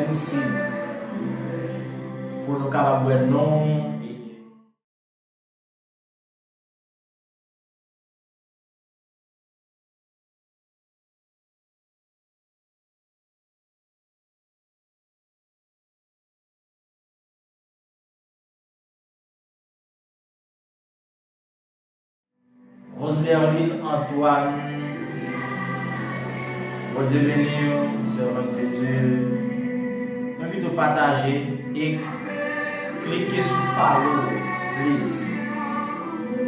nous signe pour nous capables de non. Roseline, Antoine, bon Dieu béni, servante de Dieu. Je invite à partager et cliquer sur follow, please.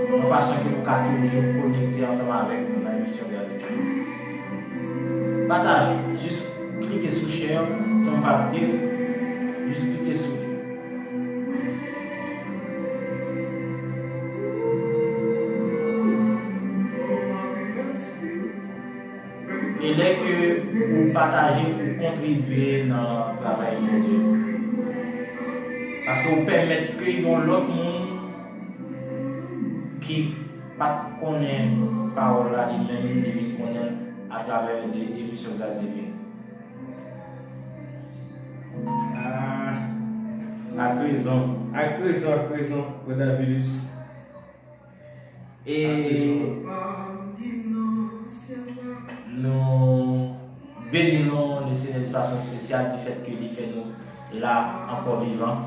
De façon que vous pouvez toujours connecter ensemble avec nous dans l'émission de la Partagez, juste cliquez sur share, compartir, juste cliquez sur. Et là que vous partagez, vous contribuez dans le travail de Dieu. Parce que vous permettez qu'il y ait l'autre monde qui ne connaît pas parole là, ni même qui connaît à travers des émissions gazéviennes. À présent, coronavirus. Et nous bénissons le Seigneur de façon spéciale du fait qu'il fait nous là encore vivants.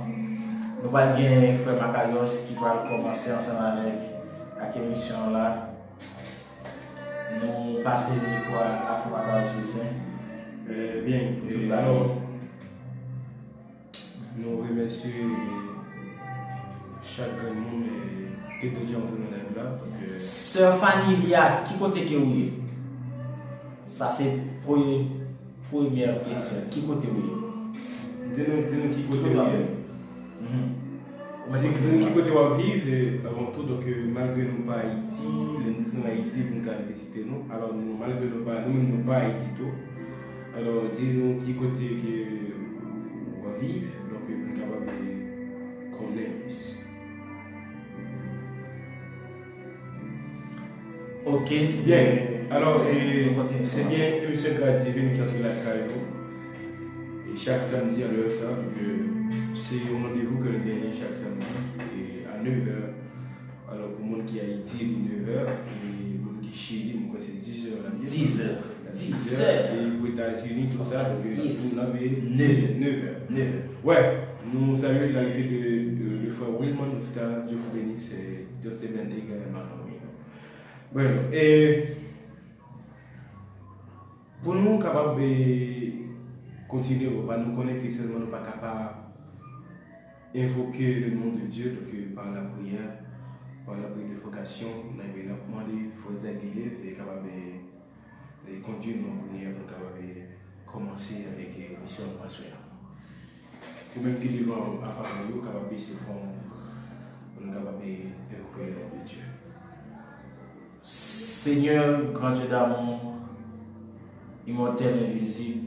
Nous allons bien frère Macarios qui va commencer ensemble avec l'émission là. Nous passons le micro à frère Macarios. Bien, alors nous remercions chaque monde qui est déjà entré dans la là. Sœur Fanny Lia, qui côté que vous êtes? Ça c'est première question. Qui côté vous êtes? Dis-nous qui côté vous êtes. Dis-nous qui côté vous vivez avant tout, donc malgré nous pas Haïti, les nous Haïti pour nous visiter nous. Alors nous malgré nous pas nous pas Haïti tout. Alors dis-nous qui côté que vous vivez, donc nous capable de connaître plus. Ok, bien. Alors, c'est bien l'émission Grâce Divine qui entre la carrière. Et chaque samedi à l'heure ça, c'est un rendez-vous que nous gagnons chaque samedi et à 9h. Alors, pour le monde qui est Haïti, 9h, et pour le monde qui est Chili, c'est 10h. 10h. Et pour les États-Unis, tout ça, vous l'avez 9h. Ouais, nous saluons l'arrivée de le frère Wilman, Dieu vous bénisse, et Dieu te bénisse également. Bueno, pour nous capables de continuer, on va nous connecter seulement, nous pas capables d'invoquer le nom de Dieu donc, par la prière de vocation, nous avons demandé, il faut dire qu'il est capable de conduire nos prières pour capable commencer avec les missions mensuelles. Ou même qui devant à part nous, capable de se prendre, nous capable d'évoquer le nom de Dieu. Seigneur, grand Dieu d'amour, immortel et invisible,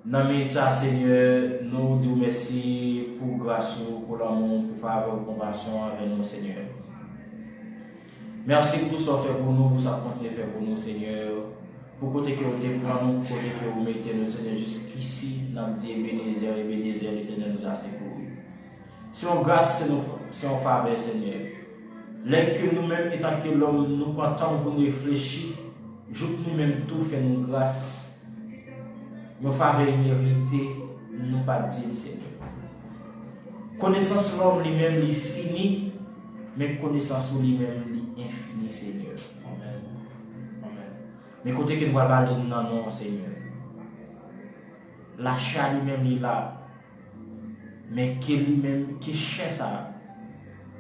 dans le ça, Seigneur, nous disons merci pour grâce, pour l'amour, pour faveur, pour compassion avec nous, Seigneur. Merci pour tout ce que vous fait pour nous, pour ce que vous continuez à faire pour nous, Seigneur. Pour côté que vous déplacez nous, pour côté que vous mettez nous, Seigneur, jusqu'ici, nous disons Ebenezer, Ebenezer, l'Éternel nous a secouru. C'est une grâce, c'est une faveur, Seigneur. L'un que nous-mêmes, étant que l'homme, nous comptons pour nous réfléchir, jour nous-mêmes tout fait nous grâce. Nos faveurs méritées, nous pas dire, Seigneur. Connaissance l'homme lui-même, il finit, mais connaissance lui-même, il infini, Seigneur. Amen. Amen. Mais côté que nous allons parler, non, Seigneur. L'achat lui-même, il est là. Mais qui lui-même, qui cherche ça.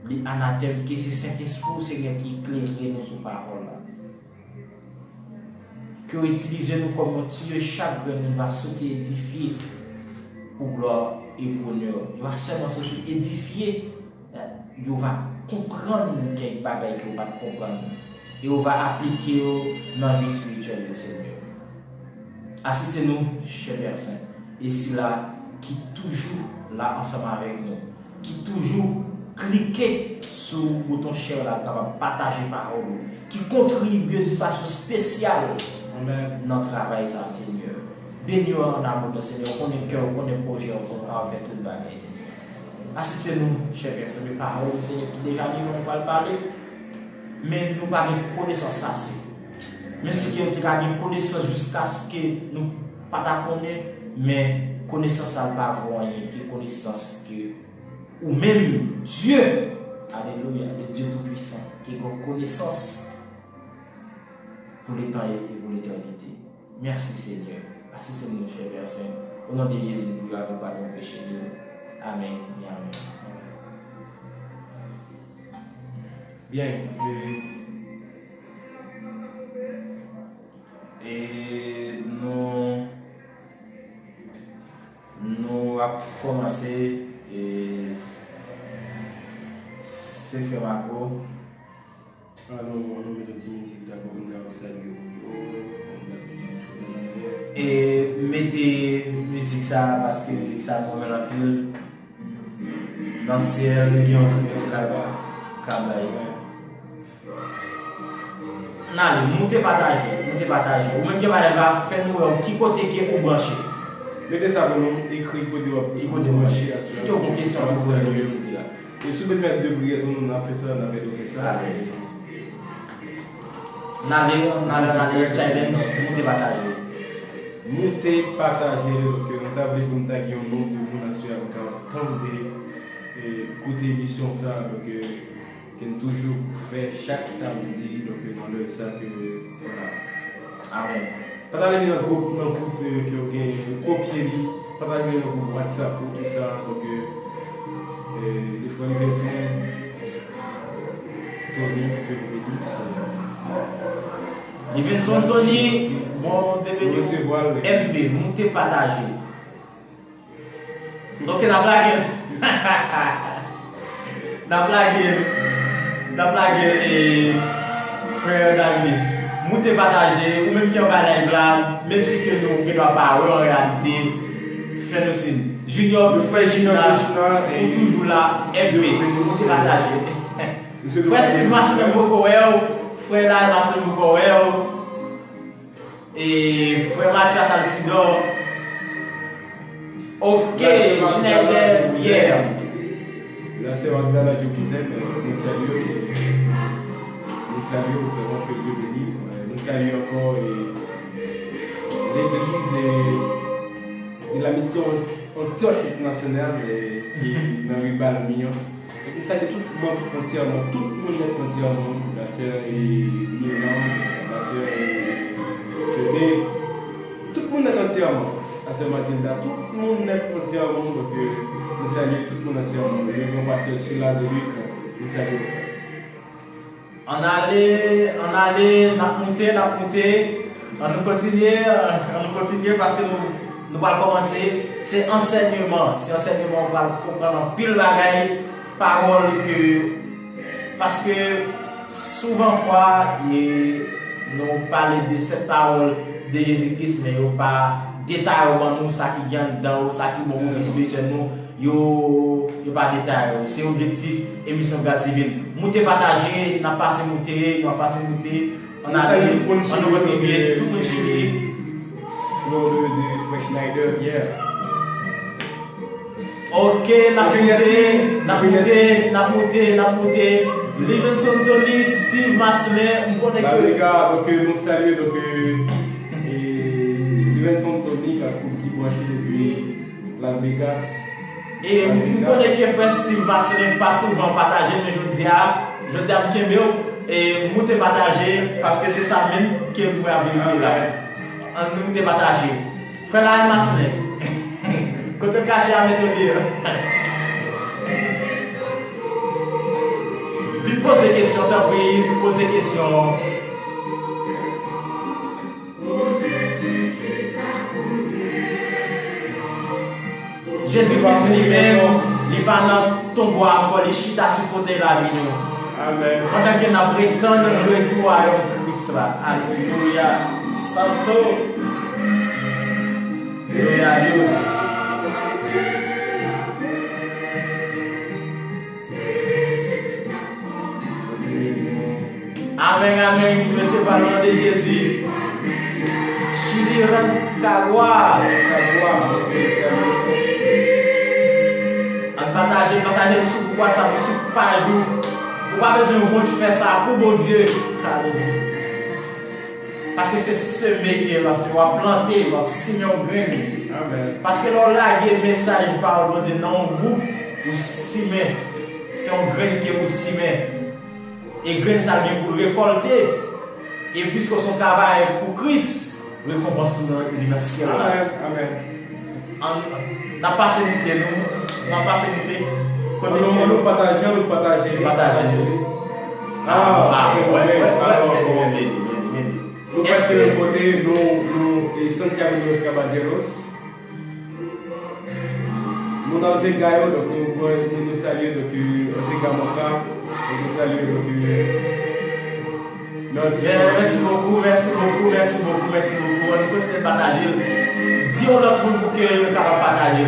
L'anathème, que c'est Saint-Esprit, Seigneur, qui éclaire nous sur parole. Que utilisez-nous comme un tuyau, chaque grain nous va sortir édifié pour gloire et bonheur. Il va seulement sortir édifié. Il va comprendre quelques bagages qu'il va comprendre. Et on va appliquer dans la vie spirituelle du Seigneur. Assistez-nous, chers personnes. Et c'est là qui toujours là ensemble avec nous. Qui toujours cliquez sur le bouton share là, capable partager parole, qui contribue de façon spéciale dans le travail, ça, Seigneur. bénis en amour, Seigneur, qu'on ait cœur, qu'on ait projet, on va faire tout le bagage, Seigneur. Assistez-nous, chers Père, c'est mes paroles, Seigneur, qui déjà livrent, on va le parler. Mais nous n'avons pas de connaissance assez. Mais si nous avons une connaissance jusqu'à ce que nous ne pas connaître, mais connaissance à pas voir, que connaissance que, ou même Dieu, alléluia, le Dieu Tout-Puissant, qui a une connaissance pour les temps et pour l'éternité. Merci Seigneur. Assistez-nous, chers Père Saint. Au nom de Jésus, nous prions avec pardon péché. Amen et amen. Bien. Et nous avons commencé ce fait Marco. Alors, on met une musique d'abord, on va saluer. Et mettez musique ça parce que musique ça nous met en pile. Dans ce ciel, nous avons fait là-bas. Non, montez partager. Ou même qui va faire nous qui côté qui est branché. Mettez ça pour nous, écrit qui côté branché. Si tu as une question, vous pouvez poser. Et si vous mettre deux brillets, on a fait ça, on a fait ça. Allez, challenge, montez partager. Montez partager, donc on a voulu qu'on t'a dit un nom pour nous assurer encore tant d'écouter l'émission ça, donc qu'on toujours fait chaque samedi, donc dans le ça que voilà. Amen. Partagez dans le groupe qui a copié, partagez dans le groupe WhatsApp pour tout ça, donc des fois les personnes Tony que vous dites. Livingston Tony, bon devenu MP, montez partager. Donc la blague. La blague et frère Davis. Montez partager, ou même qui en live là, même si que nous ne doit pas en réalité, faites-nous signe. Junior, le frère Junior, est toujours là, MP, montez partager. Frère Steve Marcel Bokowel, frère Dal Marcel Bokowel, et frère Mathias Alcidor. Ok, Schneider, Pierre. Là, c'est Magdala, je vous aime, nous saluons. Nous saluons, nous savons que Dieu bénit. Nous saluons encore l'église de la mission Antioche nationale qui est dans le Balmillon. Et ça, c'est tout le monde entièrement, tout le monde est entièrement. La sœur Milan, la sœur Fédé, tout le monde est entièrement. La sœur Mazinda, tout le monde est entièrement. Donc, nous saluons tout le monde entièrement. Le pasteur Silla de Luc, nous saluons. On allait, on continue parce que nous allons commencer. C'est enseignement. On va comprendre pile bagaille, parole que. Parce que souvent, nous parlons de cette parole de Jésus-Christ, mais nous pas détail nous, ça qui vient dedans, ça qui est bon spirituel nous. Yo pas détail, c'est objectif émission Grâce Divine. Montez partager, n'a pas monter, on a contribué tout le monde chez de Schneider hier. OK, n'a monté. Livingston Tony, Steve Marcel, on connaît que les gars, donc nous saluons donc Livingston Tony qui branché depuis Las Vegas. Et vous connaissez que frère Steve Marcel pas souvent partagé, mais je dis à Mkembe et vous te partager parce que c'est ça même que vous avez vérifié là. Nous te partager. Frère là Marcel. Quand tu caché à mettre dire. Vous posez question, t'as pris, vous posez question. Jésus-Christ lui-même, il va dans ton bois encore, il chita sur côté la vie. Amen. Pendant qu'il a prétendu le retour à Christ là. Alléluia. Santo. Gloria a Dios. Amen, amen. Nous recevons le nom de Jésus. Chiliran. Calois. On partage sur WhatsApp, sur page. Vous pas besoin de faire ça pour bon Dieu. Parce que c'est semé qui est là, c'est pour planter, pour signer un grain. Parce que là, il y a un message par bon Dieu dans un groupe ou simer. C'est un grain qui est pour simer. Et grain ça vient pour récolter. Et puisque son travail est pour Christ, récompense dans le ciel. Amen. On n'a pas sécurité, nous n'avons pas sécurité. Nous partageons. Nous passons de côté, nous, Santiago de los Caballeros. Nous dans le Gaïo, donc nous saluons donc Gamoka, nous saluons merci beaucoup. On peut se partager. Dis-on l'autre pour que nous puissions partager.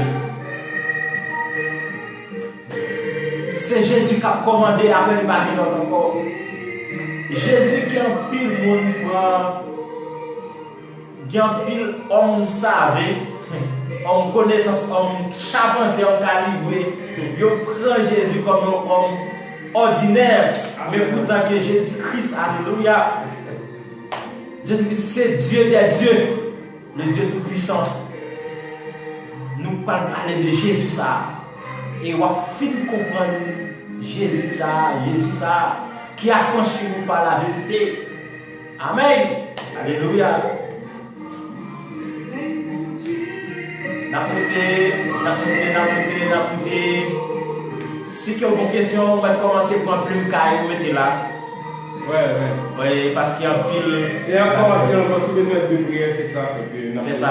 C'est Jésus qui a commandé après le baguette encore. Jésus qui a un pile monde qui a un pile homme savait, homme connaissance, homme charpenté, homme calibré. Il prend Jésus comme un homme ordinaire, mais pourtant que Jésus-Christ, alléluia. Jésus, c'est Dieu des dieux, le Dieu tout-puissant. Nous parlons parler de Jésus ça. Et on va finir comprendre Jésus ça, qui a franchi nous par la vérité. Amen. Alléluia. N'apportez. Si vous avez une question, on va commencer par un plume caille, mettez là. Ouais, parce qu'il y a un pile. Et encore, on va besoin de prière, fait ça. Fais ça.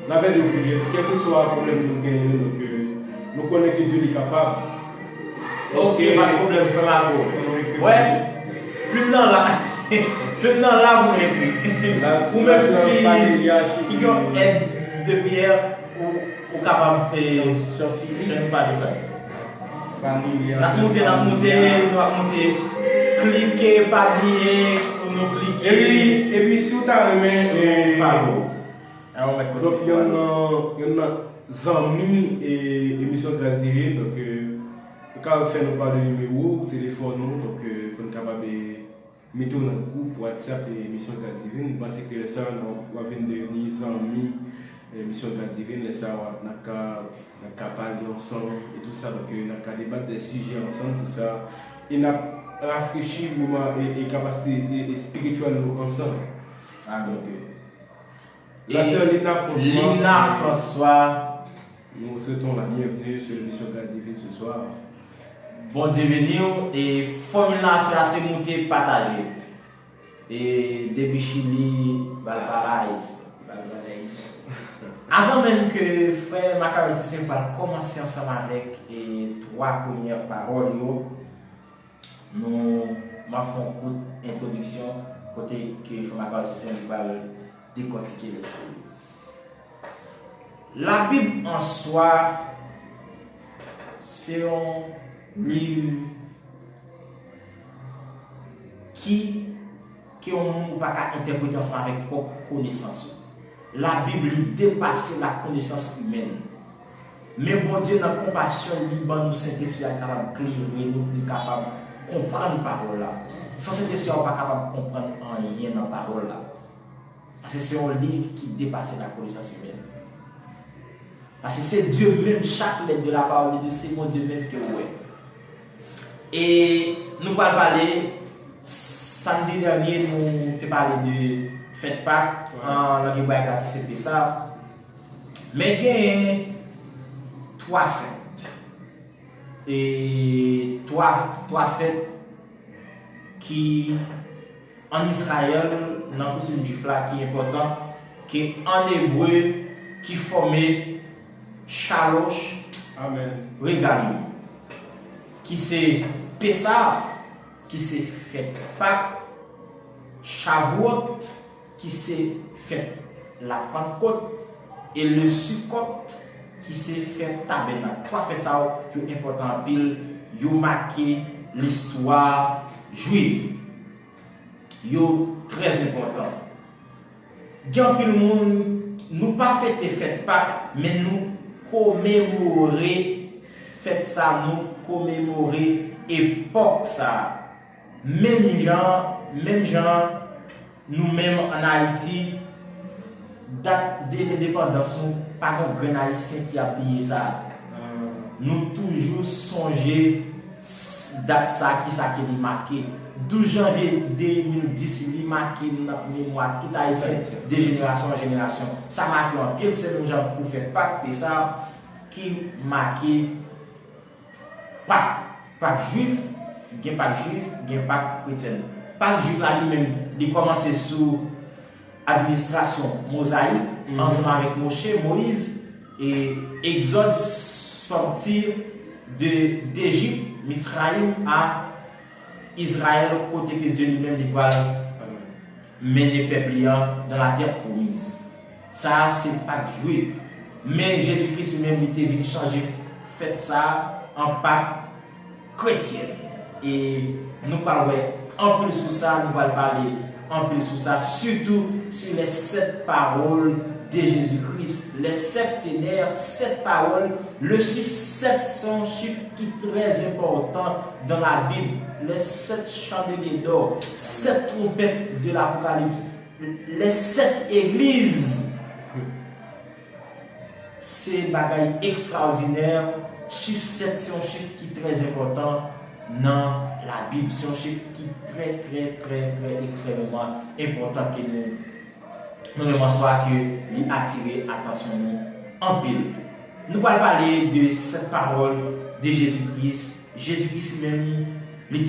On avait de prière, quel que soit le problème nous gagnons, nous connaissons que Dieu est capable. Ok, pas de problème, fais ma go. Ouais, plus dans là, vous m'écrivez. Vous même qui ont aide de prière ou capable de faire sur fille, je ne pas de ça. Nous avons monté, cliquer, palier, nous cliquer. Et puis, si vous avez donc, il y a un amis et émission de la série. Donc, quand vous faites nos pas de numéro, téléphone, donc, on est capable de mettre dans le groupe WhatsApp et émission de la série. Nous pensons que ça, on va venir des amis et émission de la série. Les ça, on a parlé ensemble et tout ça. Donc, on a débattre des sujets ensemble, tout ça. Et on a rafraîchi et capacité spirituelle ensemble. Donc, la sœur Lina François, nous vous souhaitons la bienvenue sur l'émission de la Divine ce soir. Bon Dieu béni et formulation assez montée partagée. Et depuis Chili, Valparaiso. Avant même que frère Macaro Sissé va commencer ensemble avec les trois premières paroles, nous m'avons fait une introduction côté que frère Macaro Sissé va décortiquer les choses. La Bible en soi, c'est un livre qui on ne peut pas interpréter ensemble avec propre connaissance. La Bible dépasse la connaissance humaine. Mais bon Dieu, dans la compassion, il nous Saint-Esprit est capable de clairer, nous sommes capables de comprendre la parole là. Sans Saint-Esprit, on n'est pas capable de comprendre rien dans la parole là. Parce que c'est un livre qui dépasse la connaissance humaine. Parce que c'est Dieu même, chaque lettre de la parole de Dieu, c'est mon Dieu même que ouais. Et nous allons parler, samedi dernier, nous avons parlé de fête Pâques, en langue là qui c'était ça. Mais il y a trois fêtes. Et trois fêtes qui, en Israël, dans la coutume juive là, qui est important, qui en hébreu, qui formait Shalosh, Amen. Regalim, qui c'est Pessah, qui c'est fête Pâques, Shavuot, qui c'est fête la Pentecôte, et le Sukkot, qui c'est fête Tabernacle. Trois fêtes ça qui sont importantes, pile, ils ont marqué l'histoire juive. Ils sont très importants. Gen pile monde nous pas fêter fête Pâques, mais nous commémorer fête ça, nous commémorer époque ça. Même gens, nous-mêmes en Haïti, date de l'indépendance, nous pas un grand haïtien qui a payé ça. Nous toujours songer date ça qui est marqué. 12 janvier 2010, il est marqué dans la mémoire tout haïtien de génération en génération. Ça marque en pile, c'est le genre pour faire Pâques, et ça qui marqué Pâques juif, Pâques juif, Pâques chrétien. Pâques juif là lui-même, il commence sous administration mosaïque, ensemble avec Moïse, et Exode sortir d'Égypte, Mitzrayim à Israël, côté que Dieu lui-même lui va mener les peuples dans la terre promise. Ça, c'est Pâques juif. Mais Jésus-Christ lui-même était venu changer, fait ça en Pâques chrétien. Et nous parlons en plus sur ça, nous allons parler en plus sur ça, surtout sur les 7 paroles de Jésus-Christ, les septénaires, 7 paroles. Le chiffre 7, c'est un chiffre qui est très important dans la Bible. Les 7 chandeliers d'or, 7 trompettes de l'Apocalypse, les 7 églises. C'est un bagage extraordinaire. Chiffre 7, c'est un chiffre qui est très important dans la Bible. C'est un chiffre qui est très extrêmement important que nous devons soit que lui attirer attention nous en pile. Nous allons parler de cette parole de Jésus-Christ. Jésus-Christ même, il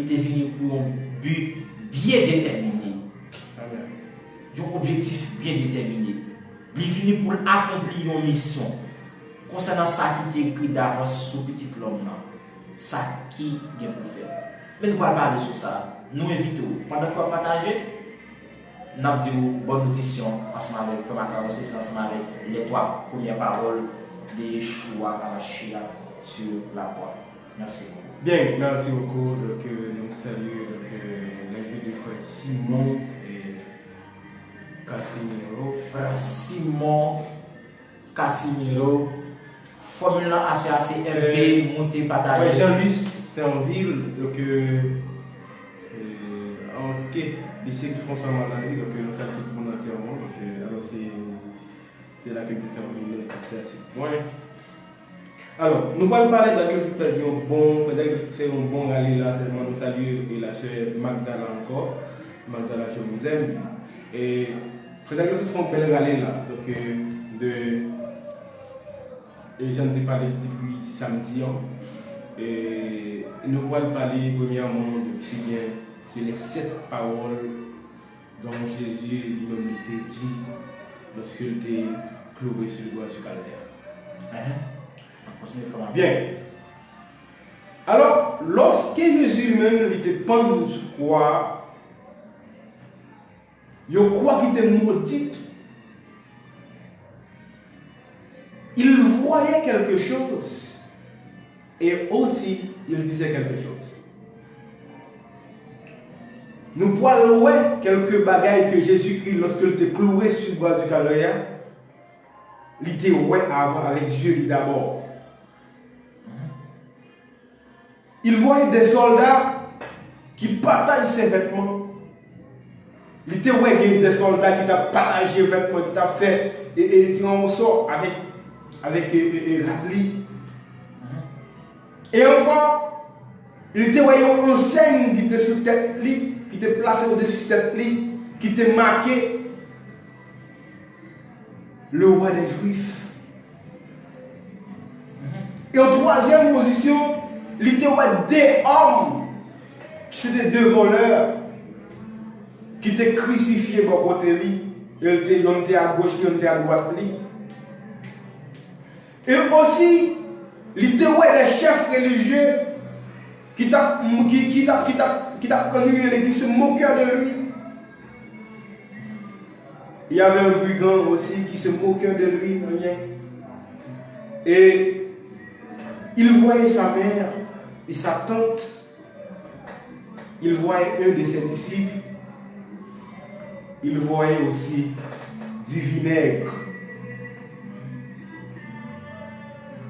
était venu pour un but bien déterminé. Un objectif bien déterminé. Il est venu pour accomplir une mission. Concernant ça qui est écrit d'avance sur petit l'homme, ça qui est pour faire. Mais nous allons parler sur ça. Nous invitons, pendant qu'on partage, nous avons dit bonne audition ensemble avec Frère Macaro, ensemble avec les 3 premières paroles de Yeshua à la Shia sur la croix. Merci beaucoup. Bien, merci beaucoup. Donc, nous saluons l'invité du frère Simon et Casimiro. Frère Simon Casimiro, formule HACRP, monté partagé. Oui, Jean-Luc, c'est en ville, donc en quai, ici qui font ça en Malawi, donc nous saluons tout le monde entièrement. Donc, alors c'est là que nous terminons ce point. Alors, nous allons parler de la question de bon, faire un bon rallye là, seulement nous saluons et la sœur Magdala encore, Magdala, je vous aime. Et faisait que ce un bel rallye là, donc et j'en ai parlé depuis samedi. Et nous allons parler premièrement de sur les 7 paroles dont Jésus lui-même était dit lorsqu'il était cloué sur le bois du calvaire. Bien. Alors, lorsque Jésus lui-même était pendu sur croix, il croit qu'il était maudit. Il voyait quelque chose et aussi il disait quelque chose. Nous voyons quelques bagailles que Jésus-Christ, lorsqu'il était cloué sur le bois du calvaire, il était avant avec Dieu d'abord. Il voyait des soldats qui partagent ses vêtements. Il était des soldats qui t'a partagé les vêtements, qui t'a fait et tiré au sort avec Radli. Et encore, il était une enseigne qui était sur tête, qui était placée au-dessus de tête, qui était marqué le roi des Juifs. Et en troisième position, il était des hommes, c'était 2 voleurs, qui étaient crucifiés par côté lui. Ils étaient à gauche, ils étaient à droite lui. Et aussi, il était des chefs religieux qui t'a ennuyé, qui se moquaient de lui. Il y avait un brigand aussi qui se moquait de lui. Et il voyait sa mère et sa tante. Il voyait un de ses disciples. il voyait aussi du vinaigre.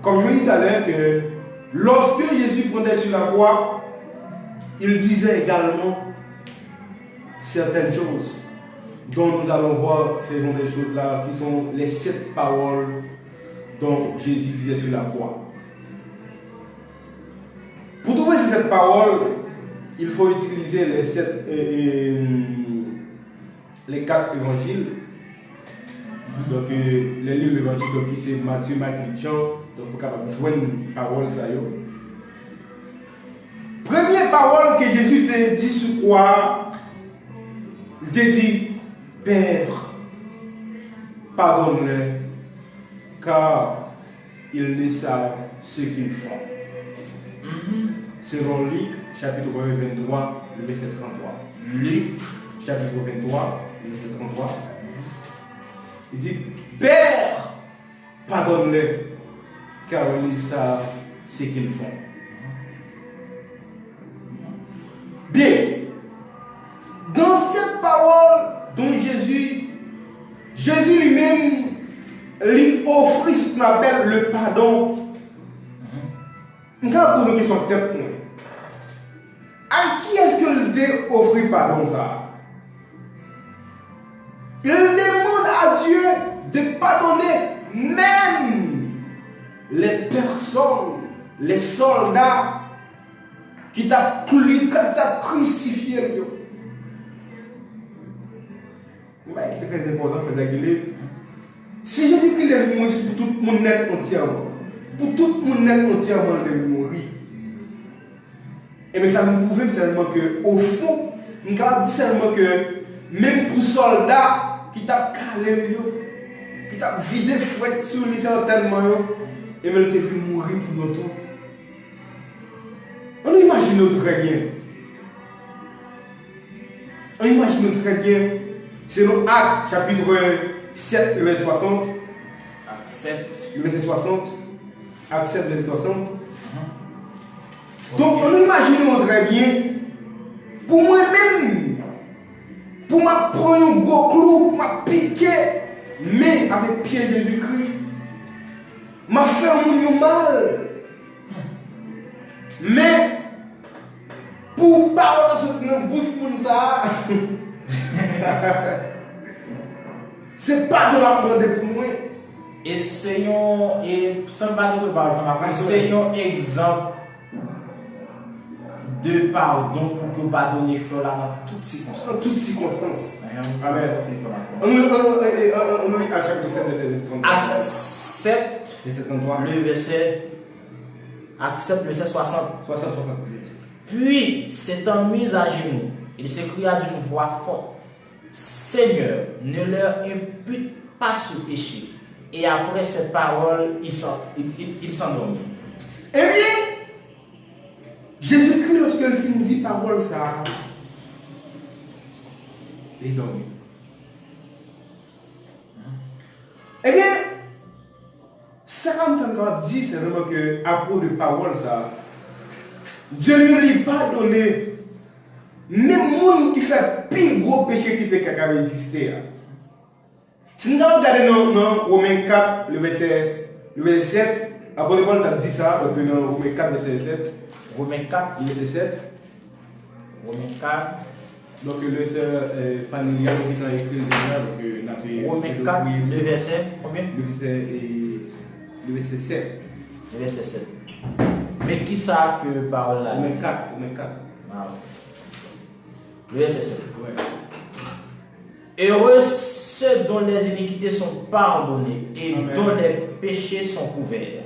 Comme je vous dis tout à l'heure que lorsque Jésus prenait sur la croix, il disait également certaines choses dont nous allons voir ces sont des choses-là qui sont les 7 paroles dont Jésus disait sur la croix. Pour trouver ces 7 paroles, il faut utiliser les 4 évangiles. Donc, les livres d'évangile, donc c'est Matthieu, Marc, Luc, Jean. Donc, vous pouvez joindre une parole, ça y est. Première parole que Jésus t'a dit sur quoi? Il t'a dit, Père, pardonne-les, car ils ne savent ce qu'ils font. Selon Luc, chapitre 23, le verset 33. Luc, chapitre 23, le verset 33. Il dit, Père, pardonne-les, car ils savent ce qu'ils font. Bien, dans cette parole dont Jésus lui-même lui offrit ce qu'on appelle le pardon. On va poser une question de tête. À qui est-ce qu'il t'a offert pardon ça? Il demande à Dieu de pardonner même les personnes, les soldats qui t'a crucifié. C'est très important pour l'équilibre. Si Jésus-Christ est mort pour tout le monde net entièrement, pour tout le monde net entièrement, il est mort. Et mais ça nous prouve seulement que, au fond, nous dit seulement que même pour soldats qui t'a calé, qui t'a vidé fouette sur lui certainement, et même qui fait mourir pour notre. On imagine très bien. On imagine très bien. Selon Actes, chapitre 7, le verset 60. Acte 7. Le verset 60. Acte 7, verset 60. Donc, on imagine très bien. Pour moi-même, pour ma prendre un gros clou, pour ma piquer, mais avec pied Jésus-Christ, m'a fait un mal. Mais, pour parler de ce bouche pour ça, c'est pas de la demander pour moi. Essayons, et sans parler de parole, essayons exemple de pardon pour que vous pardonnez Flora dans toutes circonstances. Dans toutes circonstances. Amen. On lit Acte chapitre 7, verset 33. Acte 7, verset 33. Le verset. Acte 7, verset 60. 60. Puis, s'étant mis à genoux, il s'écria d'une voix forte, Seigneur, ne leur impute pas ce péché. Et après cette parole, il s'endormit. Eh bien, Jésus-Christ, lorsqu'il finit dit parole, ça, il dormit. Eh bien, ça comme tu dit, c'est vraiment que à propos de parole, ça, Dieu ne lui a pas donné même monde qui fait plus gros péché qui était capable d'exister. Si nous regardons dans Romains 4, le verset 7, après Paul a dit ça, donc dans Romains 4, verset 7. Romains 4, verset 7. Romains 4. Donc le sœur Fanny qui a écrit déjà. Romains 4, le verset combien? Le verset 7. Le verset 7. Mais qui ça que parole là? Romains 4. Ah, le verset 7. Ouais. Heureux ceux dont les iniquités sont pardonnées et Amen. dont les péchés sont couverts.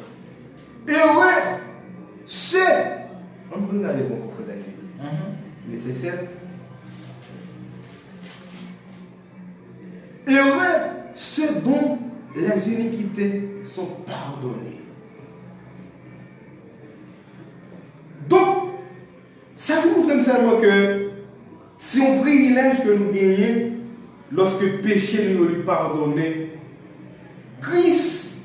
Heureux ceux. On peut regarder mon propre d'ailleurs. Verset 7. Heureux ceux dont les iniquités sont pardonnées. Donc, ça nous montre seulement que c'est un privilège que nous gagnons lorsque le péché nous est pardonné. Christ,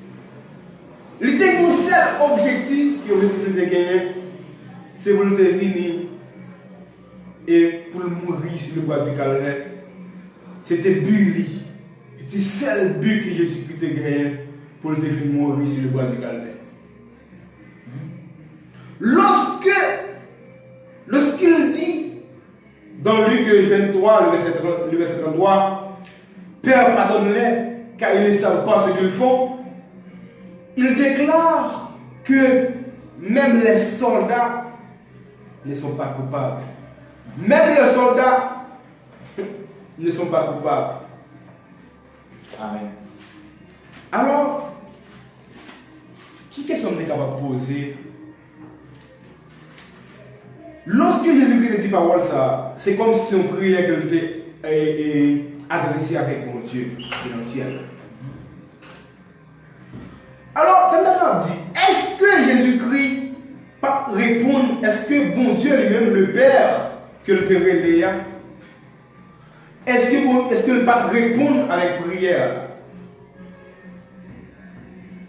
il était mon seul objectif qu'il a gagné, c'est pour le venir et pour mourir sur le bois du Calvaire, c'était but. C'était seul but que Jésus-Christ a gagné pour le définir mourir sur le bois du calvaire. Lorsqu'il dit dans Luc 23, le verset 33, Père, pardonne-les, car ils ne savent pas ce qu'ils font, il déclare que même les soldats ne sont pas coupables. Même les soldats ne sont pas coupables. Amen. Alors, qui question on est capable de poser? Lorsque Jésus-Christ dit parole ça, c'est comme si on priait que était adressé avec mon Dieu dans le ciel. Alors, ça m'a dit, est-ce que Jésus-Christ répond, est-ce que bon Dieu lui-même, le Père, que le terrain est-ce que le Père répond avec prière?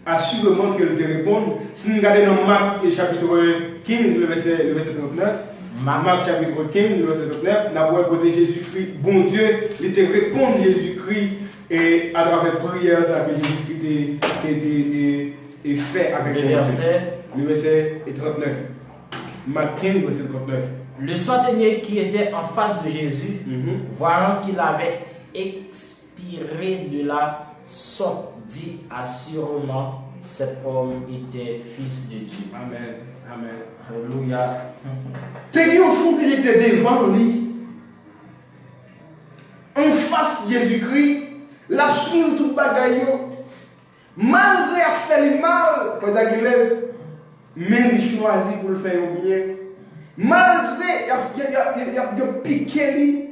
Assurément que le répond. Si nous regardons dans Marc chapitre 15, le verset 39, Marc chapitre 15, le verset 39, nous avons côté Jésus-Christ, bon Dieu, il te répond Jésus-Christ et à travers prière que Jésus-Christ est fait avec le verset 39. Marc 15, verset 39. Le centenier qui était en face de Jésus, voyant qu'il avait expiré de la sorte, dit assurément, cet homme était fils de Dieu. Amen. Amen. Alléluia. C'est qu'il au fond, il était devant lui. En face de Jésus-Christ, la suite tout bagaille. Malgré a fait le mal, quand il est, mais il choisit pour le faire bien. Malgré, il a piqué lui,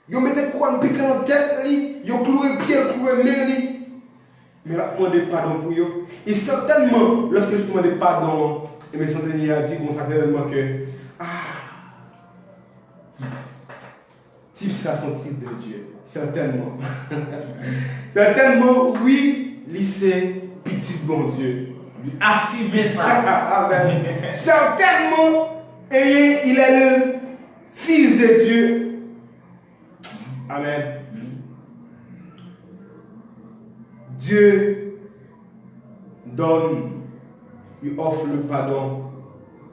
il a mis quoi piqué en tête lui, il a cloué pied, cloué main lui. Mais là, on demande pardon pour eux. Et certainement, lorsque je demande pardon, et mes centeniers a dit certainement que type ça son type de Dieu. Certainement. Certainement, oui, lycée, petit bon Dieu. Affirmez ça. Certainement, et il est le Fils de Dieu. Amen. Dieu donne, il offre le pardon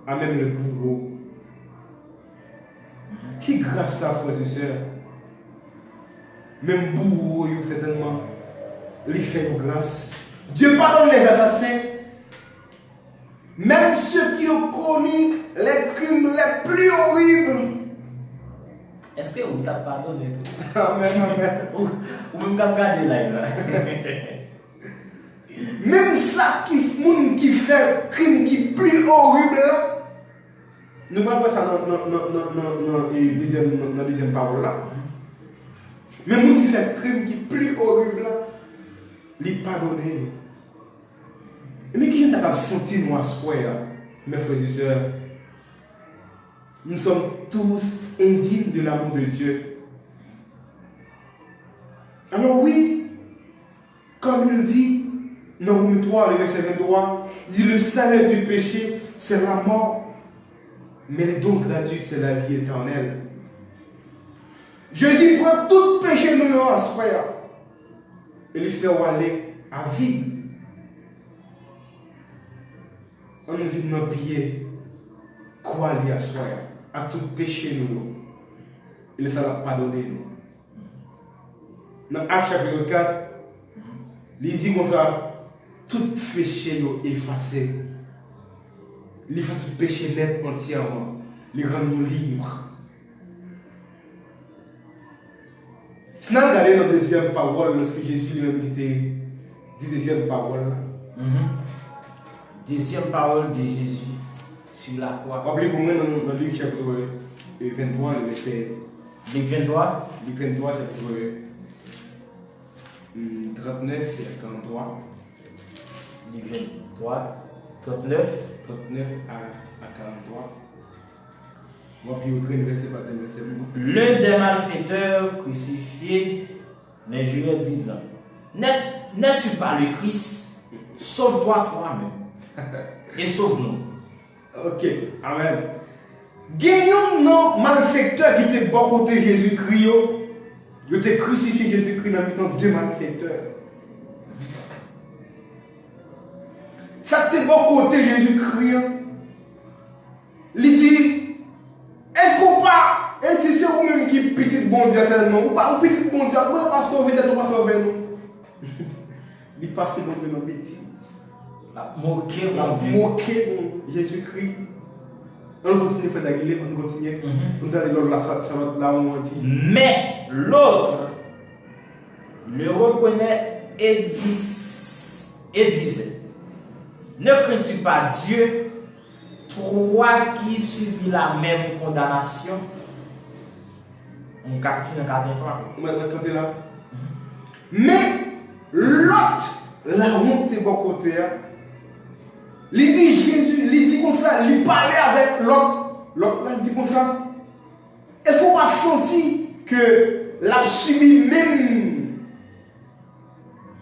à même le bourreau. Qui grâce à frères et sœurs, même bourreau, certainement, lui fait grâce. Dieu pardonne les assassins, même ceux qui ont connu les crimes les plus horribles. Est-ce que vous t'avez pardonné tout? Amen, amen. Ou même regarder là. Même ça qui fait crime qui plus horrible, nous allons voir ça dans la deuxième parole là. Même nous qui fait crime qui plus horrible, lui pardonner. Mais qui est capable de sentir nous à soi, mes frères et sœurs? Nous sommes tous indignes de l'amour de Dieu. Alors oui, comme il dit dans Romains 3, le verset 23, il dit le salaire du péché, c'est la mort, mais le don gratuit, c'est la vie éternelle. Jésus prend tout péché nous à soi et lui fait aller à vie. On vit dans le pied, quoi lui à soi, à tout péché nous. Il s'en a pardonné nous. Dans Actes chapitre 4, il dit comme ça, tout péché nous effacé. Il efface le péché net entièrement. Il rend nous libres. Si nous regardons dans la deuxième parole, lorsque Jésus lui-même dit deuxième parole, Deuxième parole de Jésus sur la croix. Rappelez pour moi dans Luc chapitre 23, le verset. Luc 23. Luc 23, chapitre 39 et 43. Luc 23, 39. 39 à 43. Moi, puis au le verset par le verset. L'un des malfaiteurs crucifiés les jurés disant, n'es-tu pas le Christ? Sauve-toi toi-même et sauve-nous. Ok, amen. Gagnons nos malfaiteurs qui étaient bon côté Jésus-Christ. Je t'ai crucifié Jésus-Christ dans le temps de malfaiteurs. Ça t'est bon côté Jésus-Christ. Il dit, est-ce qu'on pas, est-ce que c'est vous-même qui petit bon Dieu seulement, ou pas, ou petit bon Dieu, ou pas sauver tête, ou pas sauver nous. Il passe dans nos bêtises. Moquer La mon Dieu. moquer Jésus-Christ. On continue à faire d'aguiler, on continue. On doit aller là, ça va là où on dit. Mais l'autre le reconnaît et disait, ne crains-tu pas Dieu, toi qui subis la même condamnation? On capte dans 4 fois. On va camper là. Mais l'autre, la honte est bon côté. Il dit Jésus, il dit comme ça, il parlait avec l'autre. L'autre, il dit comme ça. Est-ce qu'on va sentir que l'a subi même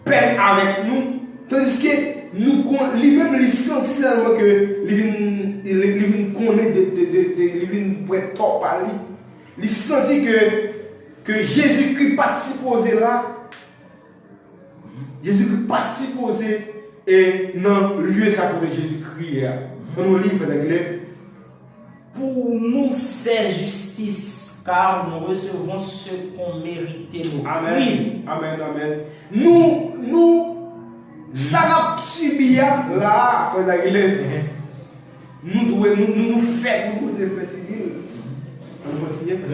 peine avec nous? Tandis que nous, lui-même, il sentit seulement que il connaît il vient pour être tort par lui. Il sentit que Jésus-Christ participe posé là. Jésus-Christ participe posé et non, lieu ça pour Jésus-Christ. Dans nos livres d'anglais. Pour nous, c'est justice, car nous recevons ce qu'on méritait nous. Amen. Amen, amen. Nous, ça n'a subi là, pour l'anglais. Nous devons faire beaucoup de facile.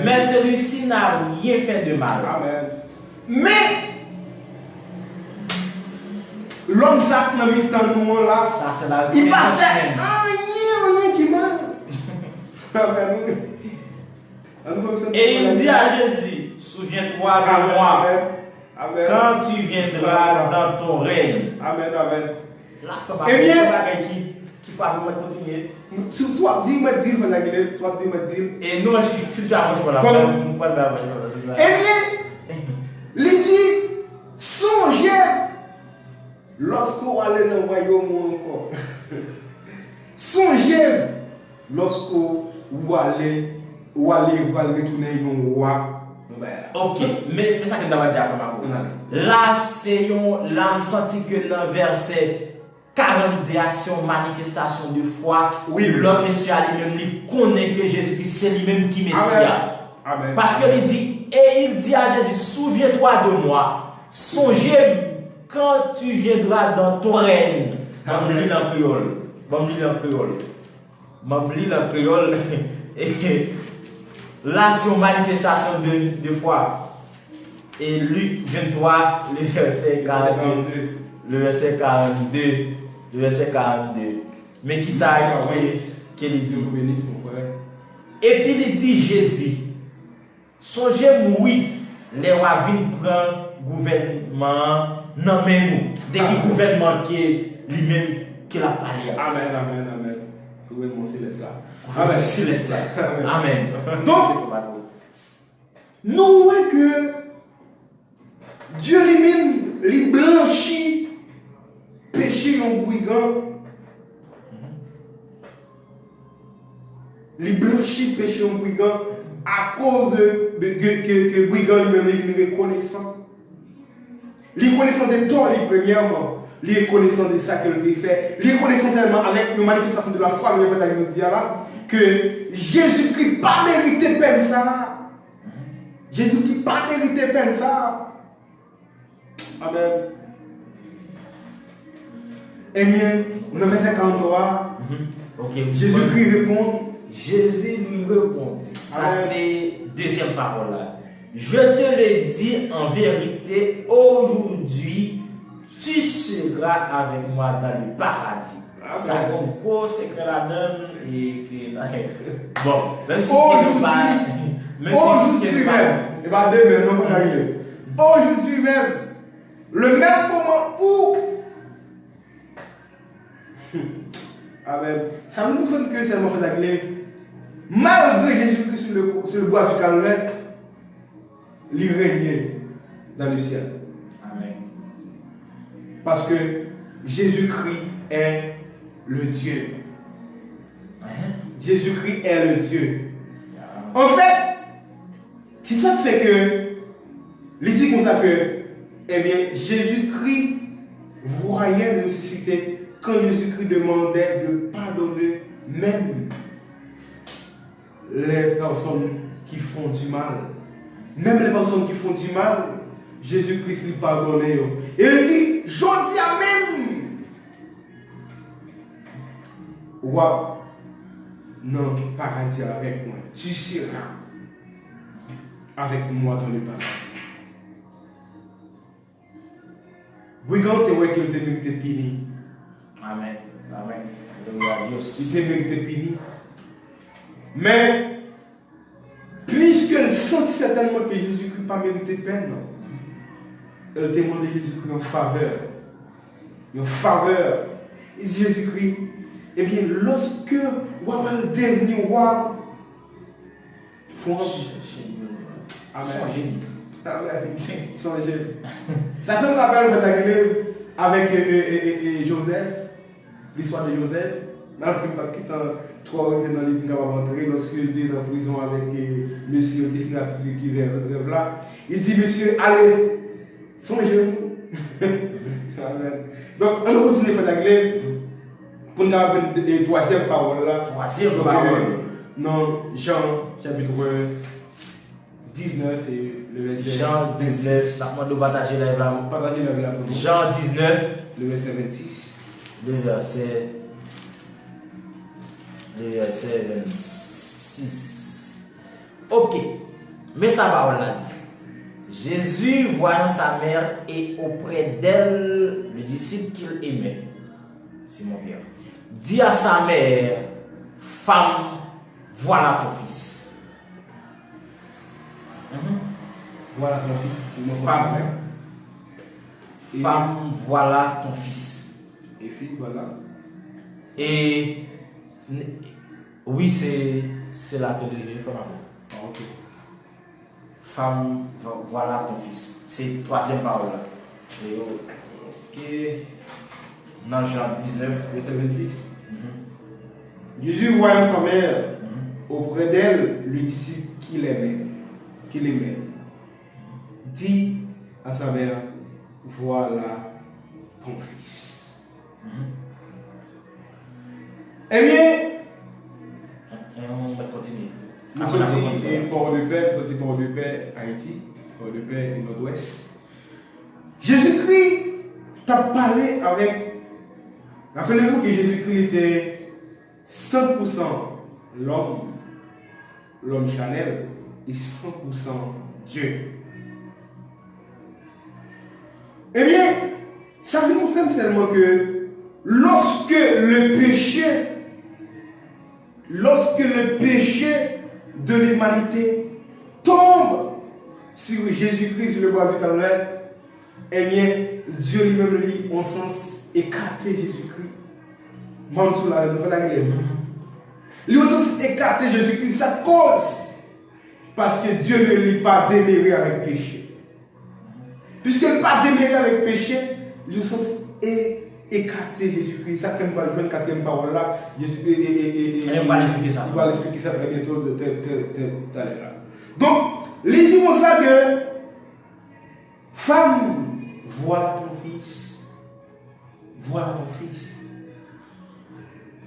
Mais celui-ci n'a rien fait de mal. Amen. Mais l'homme ça dans le temps moment là, ça c'est la il passait rien qui mal. Et il dit à Jésus, souviens-toi de moi quand tu viendras dans ton règne. Amen, amen. Là, il faut qu'il faut continuer. Soit dis-moi dire, soit dis-moi dire. Et non, je suis déjà à la Eh bien, il dit, songez lorsqu'on allait dans le royaume encore. Songez lorsqu'on allait retourner dans le roi. Ok, mais ça que je dois dire à là, c'est là, je senti que dans le verset 42, action, manifestation de foi, oui, l'homme monsieur lui-même, il connaît que Jésus-Christ, c'est lui-même qui Messia. Amen. Parce qu'il dit, et il dit à Jésus, souviens-toi de moi, songez quand tu viendras dans ton règne. M'oublie en créole. M'oublie en créole. M'oublie en créole. Et là, c'est une manifestation de foi. Et Luc 23, le verset 42. Le verset 42. Le verset 42. Mais qui ça a écrit qu'il dit? Et puis il dit Jésus, songez oui, les rois viennent prendre gouvernement, non mais nous, dès qu'il gouvernement qui est lui-même qui l'a parlé. Amen, amen, amen. Gouvernement céleste là. Amen, céleste là. Amen. Donc, nous voyons que Dieu lui-même, il blanchit péché en brigand. Il blanchit péché en brigand à cause que le brigand lui-même est reconnaissant. Il est reconnaissant des torts, premièrement. Il est reconnaissant de ça qu'il a fait. Il est reconnaissant seulement avec une manifestation de la foi, mais il fait là, que Jésus-Christ n'a pas mérité peine ça. Jésus-Christ n'a pas mérité peine ça. Amen. Eh bien, dans le verset 43, Jésus-Christ répond. Jésus lui répondit. Ça, c'est deuxième parole là. Je te le dis en vérité, aujourd'hui, tu seras avec moi dans le paradis. Ça, comme gros secret la donne et que. Bon, même si aujourd'hui même, et bien demain, non, pas arriver. Aujourd'hui même, le même moment où. Amen. Ça nous fait que c'est mon fait malgré Jésus-Christ sur le bois du calvaire, il régnait dans le ciel. Amen. Parce que Jésus-Christ est le Dieu. Jésus-Christ est le Dieu. En fait, qui ça fait que Il dit comme ça que, eh bien, Jésus-Christ voyait la nécessité quand Jésus-Christ demandait de pardonner même les personnes qui font du mal. Même les personnes qui font du mal, Jésus-Christ lui pardonnait. Et il dit, je dis à même. Wow. Non, paradis avec moi. Tu seras avec moi dans le paradis. Brigand, tu vois qu'il te mérite puni. Amen. Amen. Gloire à Dieu. Il te mérite puni. Mais, puisqu'elle sentit certainement que Jésus-Christ n'a pas mérité peine, elle demandait Jésus-Christ en faveur. En faveur. Il dit Jésus-Christ, eh bien, lorsque vous allez devenir roi, il faut Amen. Amen. Songez. Ça me rappelle avec Joseph, l'histoire de Joseph. Dans le film, pas trois revenus dans les livres va rentrer lorsqu'il était dans la prison avec monsieur Définitif qui rêve là. Il dit, monsieur, allez, songez-vous. Amen. Donc, on va continuer à faire la glaive pour nous avoir une troisième parole là. Troisième parole. Non, Jean, chapitre 19 et le verset. Jean 19, ça demande de partager la Bible. Partagez la Bible. Jean 19, le verset 26. Le verset 26. Ok. Mais sa parole l'a dit. Jésus, voyant sa mère et auprès d'elle le disciple qu'il aimait, Simon Pierre, dit à sa mère, femme, voilà ton fils. Voilà ton fils. Femme, femme, voilà ton fils. Et fille, voilà. Et oui, c'est là que je fais ma voix. Ah, ok. Femme, voilà ton fils. C'est la troisième parole. Ok. Dans Jean 19, verset 26. Jésus, voyant sa mère, auprès d'elle, le disciple qu'il aimait, dit à sa mère, voilà ton fils. Eh bien, on va continuer. nous sommes ici, Port de Paix, Port de Paix, Haïti, Port de Paix et Nord-Ouest. Jésus-Christ t'a parlé avec. Rappelez-vous que Jésus-Christ était 100% l'homme charnel, et 100% Dieu. Eh bien, ça nous montre tellement que lorsque le péché de l'humanité tombe sur Jésus-Christ sur le bois du Calvaire, eh bien, Dieu lui-même lui, en sens, écarté Jésus-Christ. Mansou la gueule. Lui, en sens, écarté Jésus-Christ, ça cause. Parce que Dieu ne lui pas déméré avec péché. Puisqu'il n'a pas déméré avec péché, lui, en sens, écarté Jésus-Christ. Ça fait pas jouer une quatrième parole là. Il va l'expliquer ça. Il va l'expliquer ça très bientôt tout à l'heure. Donc, il dit comme ça que femme, voilà ton fils. Voilà ton fils.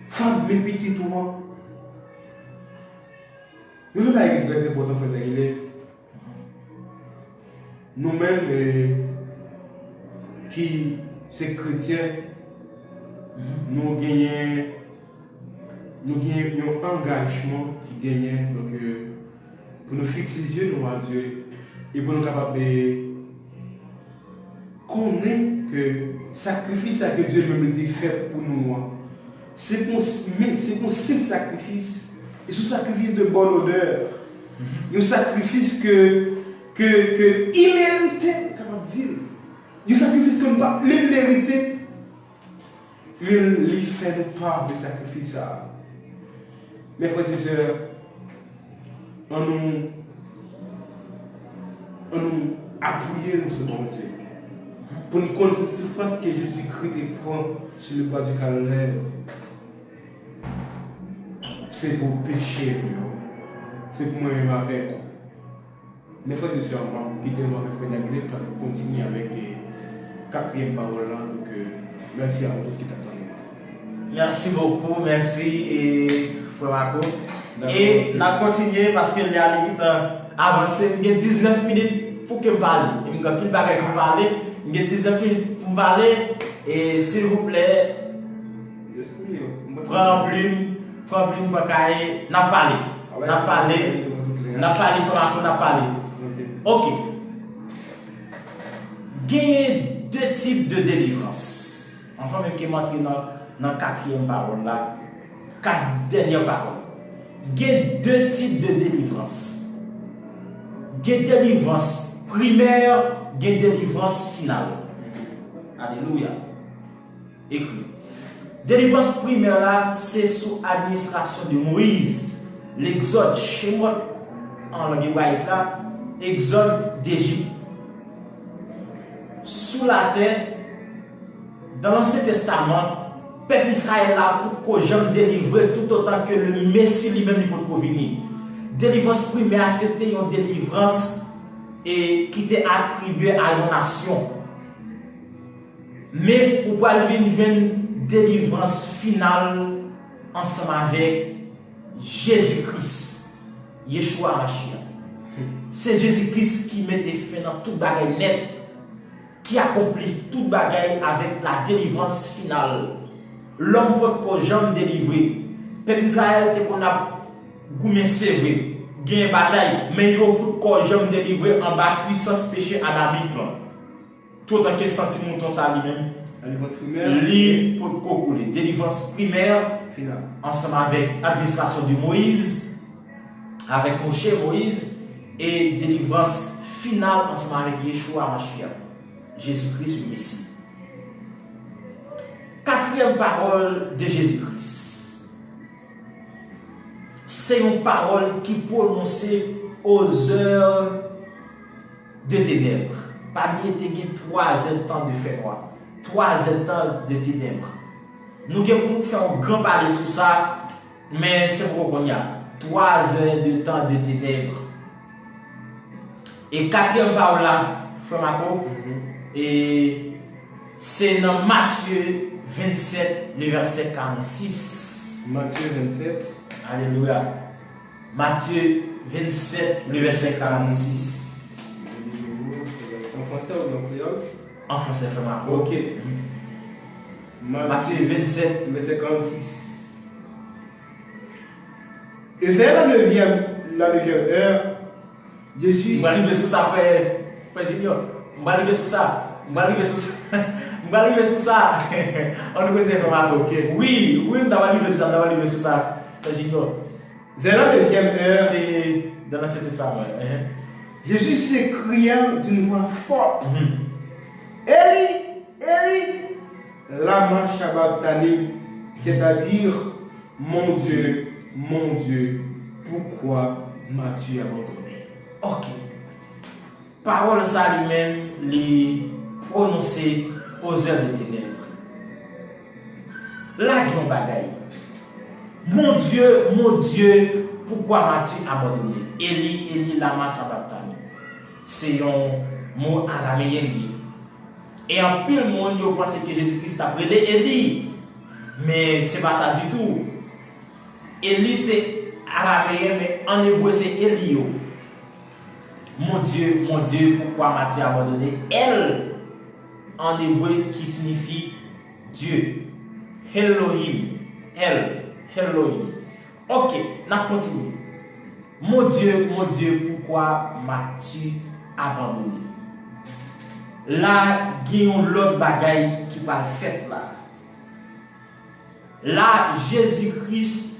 Femme, mes petits tourments. Nous ne sommes pas très important pour les élèves. Nous-mêmes, qui sommes chrétiens, nous gagnons un engagement qui gagne pour nous fixer les yeux à Dieu et pour nous capables de connaître que le sacrifice que Dieu lui a fait pour nous, c'est un simple sacrifice, et ce sacrifice de bonne odeur, un sacrifice que immérité, comment dire, un sacrifice que nous pas mérité. Il fait nous part de sacrifice. Mes frères et sœurs, on nous appuyer sur ce bon Dieu. Pour nous connaître cette souffrance que Jésus-Christ prend sur le bois du Calvaire. C'est pour pécher. C'est pour moi-même avec. Mes frères et sœurs, quittez-moi avec continuer avec quatrième parole là. Donc, merci à vous qui t'attendent. Merci beaucoup, merci et frère Marco. Et on a continué parce que les limite avancé, il y a 19 minutes pour que je parle. Il y a plus de bagages pour parler, il y a 19 minutes pour parler. Et s'il vous plaît, prends plume pour cahier, n'a parlé. N'a parlé, frère Marco, n'a parlé. Ok. Il y a deux types de délivrance. Enfin, même qui est montré dans la quatrième parole là, quatre dernières paroles. Il y a deux types de délivrance. Il y a délivrance primaire, il y a délivrance finale. Alléluia. Écrit. Délivrance primaire là, c'est sous administration de Moïse. L'exode chez moi, en langue hébraïque là, exode d'Égypte. Sous la terre, dans l'Ancien Testament, le peuple d'Israël là pour que j'aime délivrer tout autant que le Messie lui-même pour venir. Délivrance primaire, c'était une délivrance qui était attribuée à une nation. Mais pour pouvoir venir une délivrance finale ensemble avec Jésus-Christ, Yeshua Mashiach. C'est Jésus-Christ qui mettait fin dans tout bagaille net, qui accomplit tout bagaille avec la délivrance finale. L'homme peut que j'aime délivrer. Peuple d'Israël, c'est qu'on a goumé sévé, gagné bataille, mais il faut que j'aime délivrer en bas puissance péché adamique. Tout en que sentiment ça lui-même. Délivrance primaire. Li pour couler. Délivrance primaire, Finale. ensemble avec l'administration de Moïse, avec Moïse, et délivrance finale ensemble avec Yeshua Mashiach, Jésus-Christ le Messie. Quatrième parole de Jésus-Christ. C'est une parole qui prononcée aux heures de ténèbres. Parmi les 3 heures de temps de fait noir. 3 heures de temps de ténèbres. Nous devons faire un grand parler sur ça, mais c'est pour qu'on y a 3 heures de temps de ténèbres. Et quatrième parole là, frère Marco, et c'est dans Matthieu 27, le verset 46. Matthieu 27. Alléluia. Matthieu 27, le verset 46. En français ou en créole? En français, frère Marco. Ok. Matthieu 27, verset 46. Et vers la 9e heure, Jésus. je vais arriver sur ça, frère Junior. Je vais arriver sur ça. On va arriver sur ça. On nous fait comment? Oui, on va arriver sur ça. Vers la 9e heure, c'est dans l'Ancien Testament. Jésus s'écria d'une voix forte: Eli, Eli, lama sabachthani, c'est-à-dire mon Dieu, pourquoi m'as-tu abandonné? Ok. Parole ça lui-même, les prononcer aux heures de ténèbres. Là, il y a un bagaille. Mon Dieu, pourquoi m'as-tu abandonné? Eli, Eli, lama sabachthani. C'est un mot araméen lié. Et en pile monde, vous pensez que Jésus-Christ a appelé Eli. Mais ce n'est pas ça du tout. Eli, c'est araméen, mais en hébreu, c'est Elio. Mon Dieu, pourquoi m'as-tu abandonné? Elle, en hébreu, qui signifie Dieu. Elohim. Elle. Elohim. Ok, on continue. Mon Dieu, pourquoi m'as-tu abandonné? Là, il y a l'autre bagaille qui va le faire là. Là, Jésus-Christ,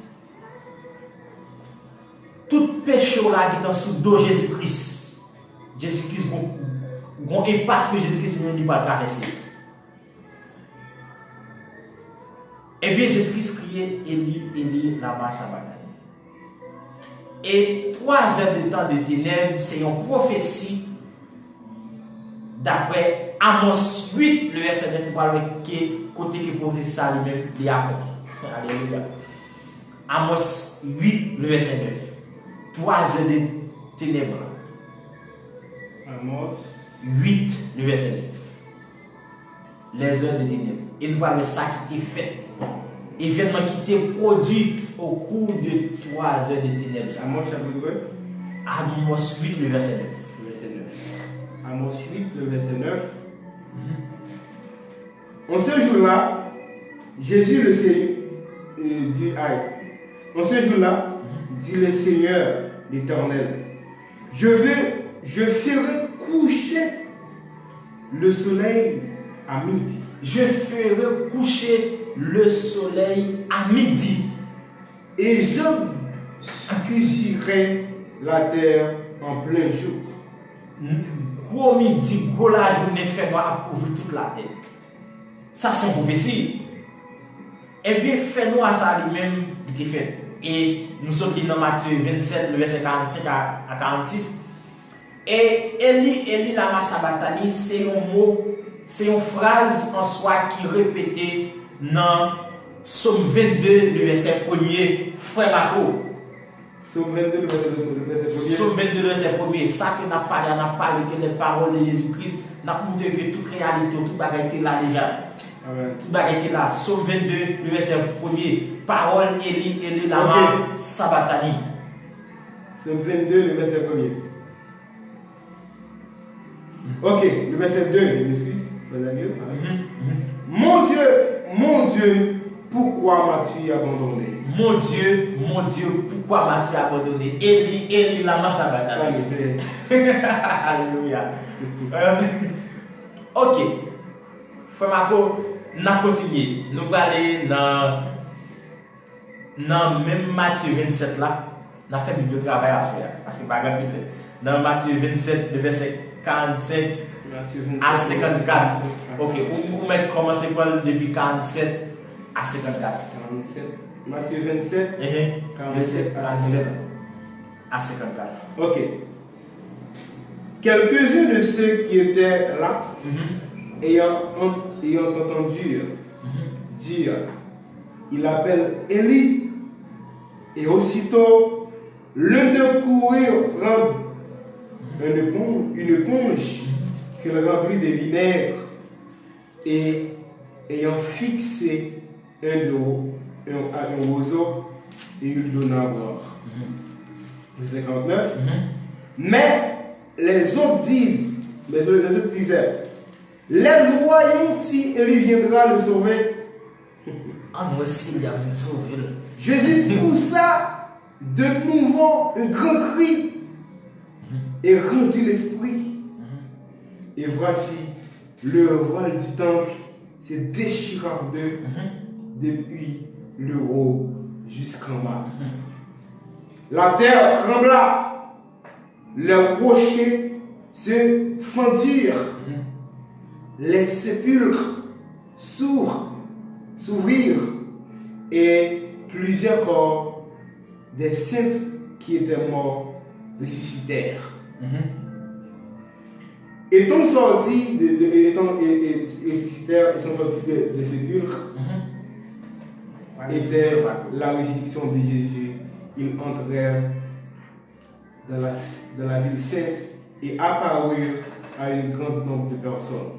tout péché là qui est en dessous de Jésus-Christ. Jésus-Christ, il n'y a pas ce que Jésus-Christ ne va pas traverser. Et bien, Jésus-Christ criait Eli, Eli, lama sabachthani. Et 3 heures de temps de ténèbres, c'est une prophétie d'après Amos 8, le verset 9, pour parler côté qui prophétie ça lui-même, les accomplit. Alléluia. Amos 8, le verset 9. 3 heures de ténèbres. Amos 8, le verset 9. Les heures de ténèbres. Et nous parlons de ça qui était fait. Événement qui était produit au cours de 3 heures de ténèbres. Amos chapitre 1. Amos 8, le verset 9. Verset 9. Amos 8, le verset 9. En ce jour-là, Jésus le Seigneur dit en ce jour-là, dit le Seigneur l'Éternel, je ferai coucher le soleil à midi. Je ferai coucher le soleil à midi. Et je cuisirai la terre en plein jour. Gros midi, gros la journée fait noir à couvrir toute la terre. Ça c'est une prophétie. Et bien, fait noir ça lui-même, il était fait. Et nous sommes dans Matthieu 27, le verset 45 à 46. Et Eli lama sabatani, c'est un mot, c'est une phrase en soi qui est répétée dans Psaume 22, le verset 1er, frère Marco. Psaume 22, le verset 1er. Psaume 22, le verset 1er. Ça que n'a parlé que les paroles de Jésus-Christ, n'a montré que toute réalité, toute bagarre était là déjà. Amen. Toute bagarre était là. Psaume 22, le verset 1er. Parole Eli lama sabatani. Psaume 22, le verset 1er. Ok, le verset 2, je m'excuse. Mon Dieu, pourquoi m'as-tu abandonné? Mon Dieu, pourquoi m'as-tu abandonné? Eli lama sabatani. Alléluia. Ok. Frère Marco, nous continuons. Nous allons aller dans même Matthieu 27 là. Nous avons fait un de travail à ce moment. Parce que par exemple, dans Matthieu 27, le verset 45 à 54. Ok, vous mettez commencer depuis 47 à 54. 47. Matthieu 27, 47 à 54. Ok. Quelques-uns de ceux qui étaient là, ayant entendu dire, il appelle Élie, et aussitôt l'un d'eux courir prendre une éponge qu'il remplit de vinaigre, et ayant fixé un roseau, et il donna à boire. Verset 59. Mais les autres disaient, laisse-voyons si Élie viendra le sauver. Ah, moi aussi, il y a une sauver. Jésus poussa de nouveau un grand cri et rendit l'esprit. Et voici, le voile du temple se déchira d'eux depuis le haut jusqu'en bas. La terre trembla, les rochers se fendirent, les sépulcres s'ouvrirent, et plusieurs corps des saints qui étaient morts ressuscitèrent. Étant sortis ressuscitèrent et sont sortis des sépulcres, était la résurrection de Jésus. Ils entrèrent dans la ville sainte et apparurent à un grand nombre de personnes.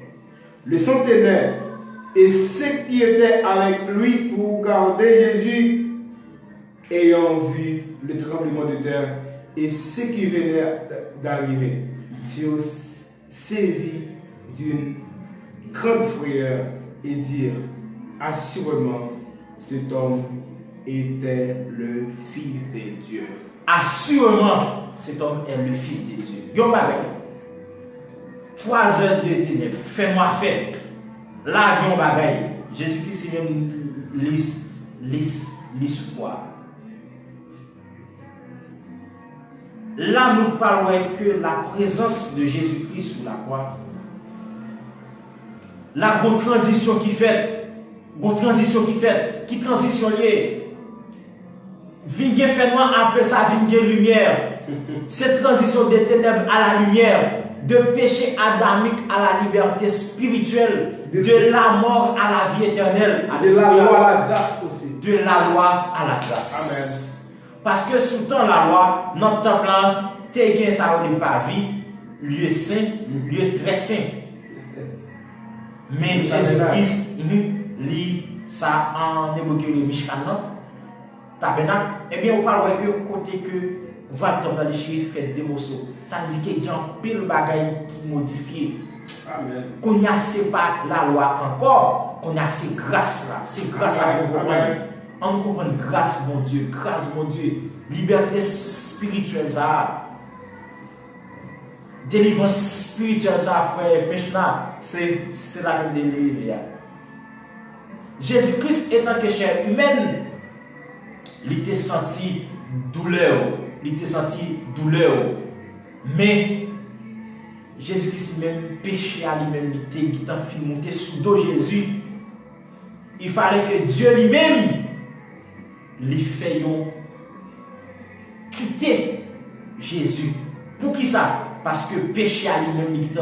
Le centenaire et ceux qui étaient avec lui pour garder Jésus, ayant vu le tremblement de terre et ceux qui venaient d'arriver, furent saisis d'une grande frayeur et dirent, assurément, cet homme était le Fils de Dieu. Assurément, cet homme est le Fils de Dieu. Yon bagay. 3 heures de ténèbres. Fais-moi faire. Là, yon bagay. Jésus-Christ, c'est même l'histoire. Là, nous parlons que la présence de Jésus-Christ sous la croix, la bonne transition qui fait, qui transition liée. Vingé fait noir, après ça, vingé lumière. Cette transition des ténèbres à la lumière, de péché adamique à la liberté spirituelle, de la mort à la vie éternelle. De la loi à la grâce aussi. De la loi à la grâce. Amen. Parce que sous temps la loi, notre temple là, t'es gain ça ou pas vie, lieu saint, lieu très saint. Mais Jésus-Christ, ça en hébreu le Mishkan, tabernacle, eh bien, on parle que côté que va dans les chiffres fait des morceaux. Ça veut dire qu'il y a un pile bagaille qui modifie. Qu'on y a c'est pas la loi encore, qu'on y a c'est grâce là, c'est grâce à vous comprendre. On comprend grâce mon Dieu, liberté spirituelle ça. Délivrance spirituelle ça frère Peshna, c'est la même délivrance. Jésus-Christ étant que chair humaine, il était senti douleur, mais Jésus-Christ lui-même péché à lui-même, il était monté sous dos Jésus. Il fallait que Dieu lui-même lui fasse quitter Jésus. Pour qui ça? Parce que péché à lui-même, il était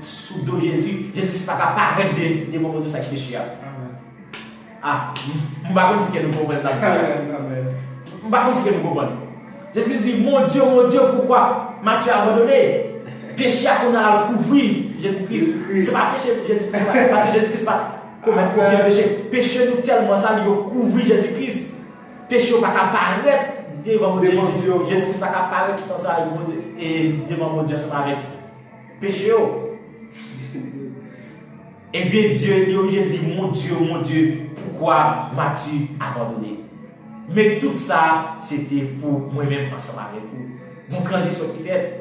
sous dos Jésus. Jésus-Christ n'est pas capable de devant de ça péché. Ah, je ne sais pas si nous comprenons ça. Je ne sais pas si nous comprenons. Jésus-Christ dit, mon Dieu, pourquoi m'as-tu abandonné? Péché à qu'on a couvert Jésus-Christ. Ce n'est pas péché Jésus-Christ. Parce que Jésus-Christ pas commettre aucun péché. Péché nous tellement ça, il a couvert Jésus-Christ. Péché pas apparaître devant mon Dieu. Jésus-Christ pas apparaître dans ça et devant mon Dieu ensemble avec péché. Et bien Dieu est obligé de dire, mon Dieu, pourquoi m'as-tu abandonné? Mais tout ça, c'était pour moi-même ensemble avec vous. Donc, transition qui fait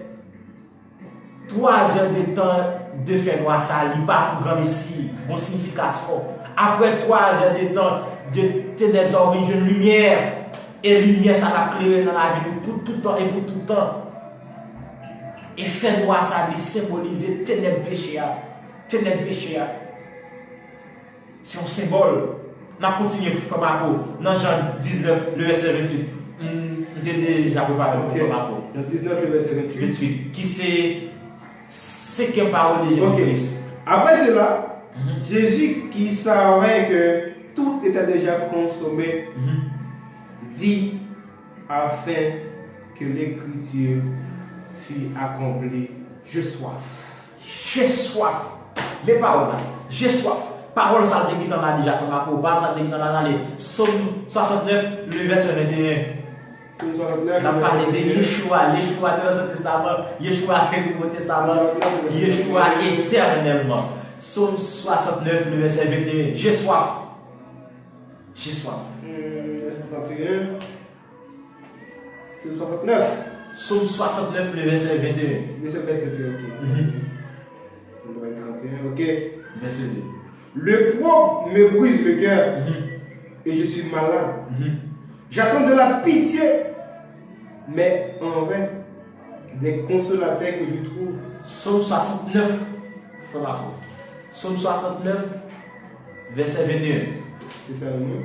3 heures de temps de faire noir, ça n'est pas pour grand messie, bonne signification. Après 3 heures de temps de ténèbres, ça origine une lumière. Et lumière, ça va clairer dans la vie pour tout le temps et pour tout le temps. Et faire noir, ça va symboliser ténèbres péché. C'est un symbole. On a continué dans Jean 19, le verset 28. J'ai déjà préparé le Famako. Dans 19, le verset 28. Qui c'est que parole de Jésus-Christ. Après cela, Jésus qui savait que tout était déjà consommé, dit afin que l'écriture fût accomplie, j'ai soif. J'ai soif. Les paroles là, j'ai soif. Parole ça dit qu'on a déjà fait ma parole ça dit qu'on a allé. Psaume 69, le verset 21. On a parlé de Yeshua dans l'Ancien Testament, Yeshua dans le Nouveau Testament, Yeshua éternellement. Psaume 69, le verset 21. J'ai soif. J'ai soif. Verset 31. Psaume 69. Psaume 69, le verset 21. Verset 21, ok. 31, ok. Verset 2. Le pauvre me brise le cœur et je suis malade. J'attends de la pitié, mais en vain, des consolateurs que je trouve. Psaume 69, Psaume 69, verset 21. C'est ça le mot?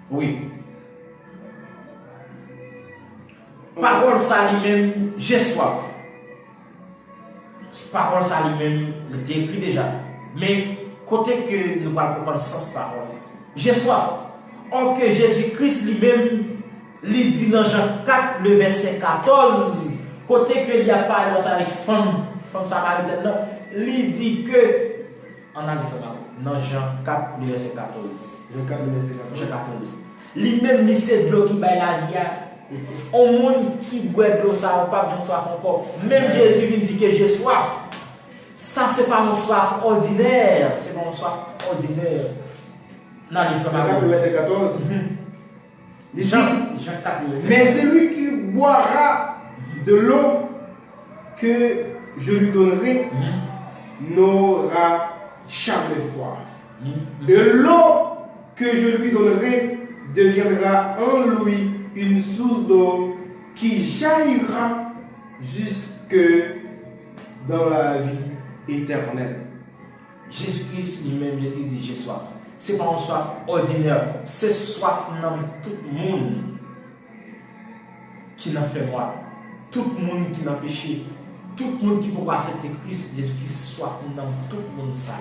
Oui. Parole ça lui-même, j'ai soif. Parole ça lui-même, il était écrit déjà. Mais côté que nous allons comprendre sens parole, j'ai soif. Or que Jésus-Christ lui-même, lui dit dans Jean 4, le verset 14, côté que il n'y a pas avec femme samaritaine, lui dit que, on a dans Jean 4, le verset 14. Jean 4, le verset 14. Lui-même, il sait de l'eau qui baille la vie. Au monde qui boit de l'eau, ça n'a pas besoin de soif encore. Même Jésus lui dit que j'ai soif. Ça, c'est pas mon soif ordinaire. C'est mon soif ordinaire. Non, il faut pas. Le verset 14. Jean 4, le verset 14. Mais celui qui boira de l'eau que je lui donnerai n'aura jamais soif. De l'eau que je lui donnerai deviendra en lui une source d'eau qui jaillira jusque dans la vie éternelle. Jésus-Christ lui-même, Jésus dit j'ai soif. Ce n'est pas une soif ordinaire, c'est soif dans tout le monde qui n'a fait moi. Tout le monde qui n'a péché. Tout le monde qui peut accepter Christ, Jésus-Christ soif dans tout le monde ça.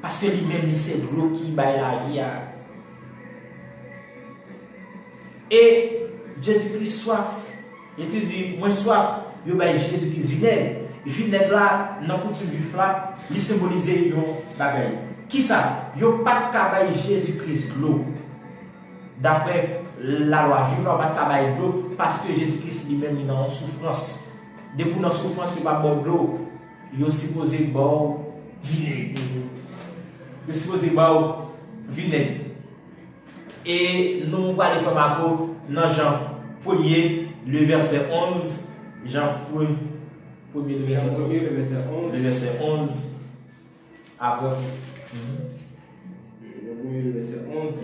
Parce que lui-même, c'est l'eau qui baille la vie. Et Jésus-Christ soif. Jésus dit, moi soif, yo bay Jésus-Christ vinaigre. Vinaigre là, dans coutume juif là, il symbolise yon bagay. Qui ça? Yo pas kabay Jésus-Christ l'eau. D'après la loi juive, on pas kabay l'eau parce que Jésus-Christ lui-même il est en souffrance. Depuis dans souffrance, il va boire de l'eau. Il est supposé boire vinaigre. Il est supposé boire vinaigre. Et nous allons aller faire Marco dans Jean 1er, le verset 11. Jean 1er, le verset 11. Le verset 11. Après. Le verset 11.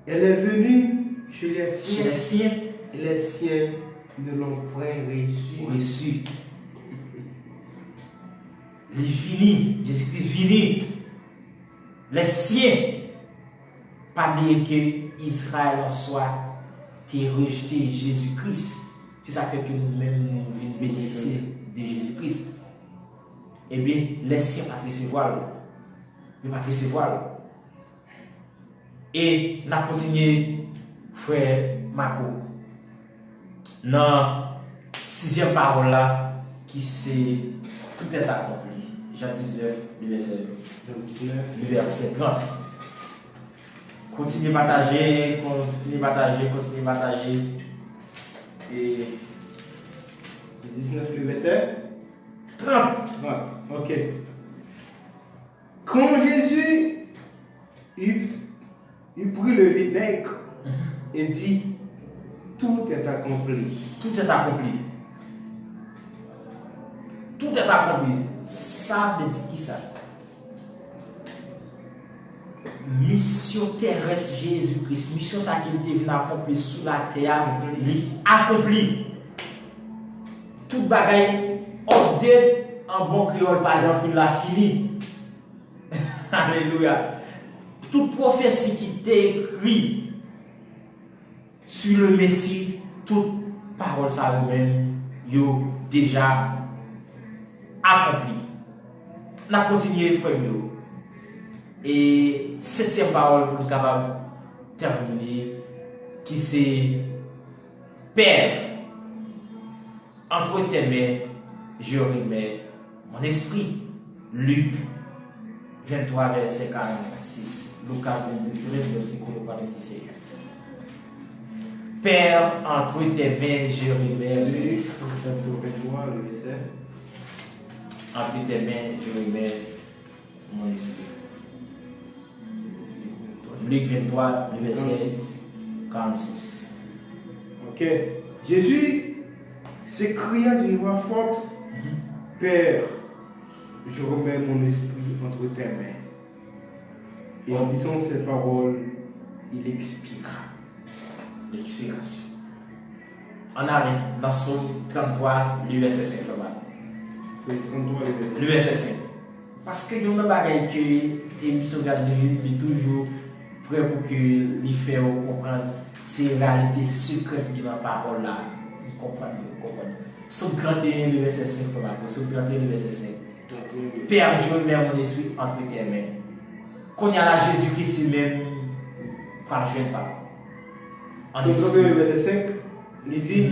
Elle est venue chez les siens. Et les siens ne l'ont point reçu. Il finit. Jésus-Christ finit. Les siens. Pas bien que Israël en soit rejeté Jésus-Christ. C'est ça fait que nous-mêmes nous venons bénéficier de Jésus-Christ. Eh bien, les siens pas recevoir. Ils pas recevoir. Et nous continué, frère Marco, dans 6e parole là, qui c'est tout est accompli. Jean 19, le verset 30. Continuez à partager. Et 19, le verset 30. Ok. Quand Jésus il prit le vinaigre et dit, tout est accompli. Tout est accompli. Tout est accompli. Ça veut dire qui ça? Mission terrestre Jésus-Christ, mission ça qu'il était venu accomplir sous la terre, accompli. Tout bagaille, ordre en bon créole par exemple, il l'a fini. Alléluia. Toute prophétie qui était écrite sur le Messie, toute parole ça même, yo déjà accompli. On a continué frère. Et 7e parole pour capable terminer, qui c'est Père, entre tes mains, je remets mon esprit. Luc 23, verset 46. Lucas 22, verset 46. Père, entre tes mains, je remets mon esprit. Entre tes mains, je remets mon esprit. Luc 23, le verset 46. Ok. Jésus s'écria d'une voix forte, Père, je remets mon esprit entre tes mains. Et en disant ces paroles, il expira. L'expiration. On arrive dans Psaume 33, le verset 5. Le verset 5. Parce que nous avons des que l'émission Gazéville est toujours prêt pour que les faire comprendre ces réalités secrètes qui dans la parole là. Comprendre. Psaume 31, le verset 5. Psaume 31, le verset 5. Père, je remets mon esprit entre tes mains. Quand il y a la Jésus-Christ lui-même, quand je ne viens pas. Psaume 31, le verset 5, il dit,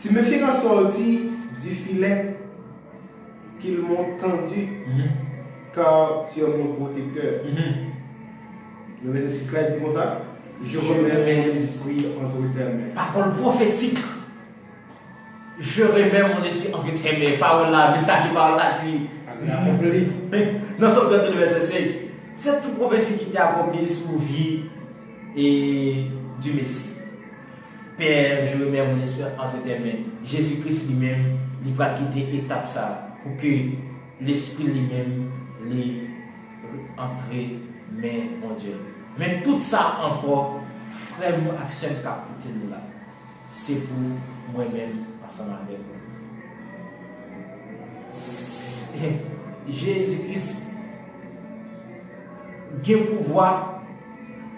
tu me feras sortir du filet qu'ils m'ont tendu, car tu es mon protecteur. Le verset 6 là, il dit comme ça, je remets mon esprit entre tes mains. Parole prophétique. Je remets mon esprit entre tes mains. Parole là, mais ça qui parle là dit. Accompli. Dans ce temps le verset 5, c'est toute prophétie qui était accomplie sous la vie et du Messie. Père, je remets mon esprit entre tes mains. Jésus-Christ lui-même, il va quitter l'étape ça pour que l'esprit lui-même lui entre mais mon Dieu. Mais tout ça encore, frère, action capitale nous là. C'est pour moi-même ensemble avec vous. Jésus-Christ a pouvoir,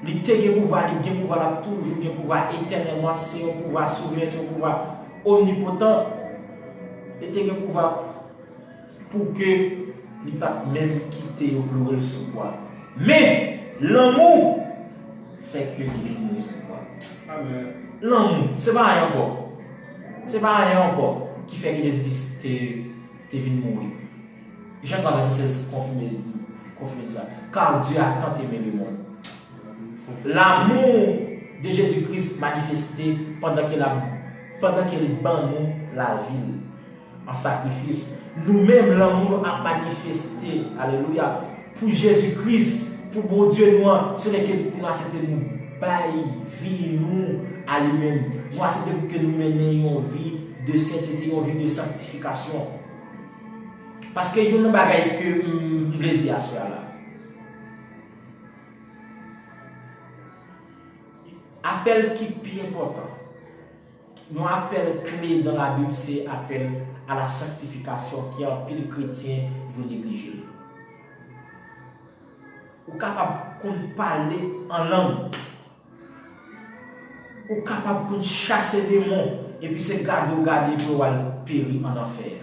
il a pouvoir, toujours un pouvoir éternellement, c'est un pouvoir souverain, c'est un pouvoir omnipotent. Il a pouvoir pour que il pas même quitter au plus haut sur quoi. Mais l'amour fait que il mourir sur quoi. Amen. L'amour, c'est pas rien encore. C'est pas rien encore qui fait que Jésus-Christ t'est venu mourir. Jean 16 confirme ça. Car Dieu a tant aimé le monde. L'amour de Jésus-Christ manifesté pendant qu'il bat nous la vie en sacrifice. Nous-mêmes, l'amour a manifesté, alléluia, pour Jésus-Christ, pour bon Dieu, nous, c'est lequel nous accepter nous bailler vie nous à lui-même. Nous accepter que nous menions une vie de sainteté, une vie de sanctification. Parce que il y a une bagaille que je veux dire à cela. Appel qui est plus important. Nous appel clé dans la Bible, c'est appel à la sanctification qui est un peu de chrétiens vont négliger. Ou capable de parler en langue. Ou capable de chasser des démons. Et puis c'est garder pour périr en enfer.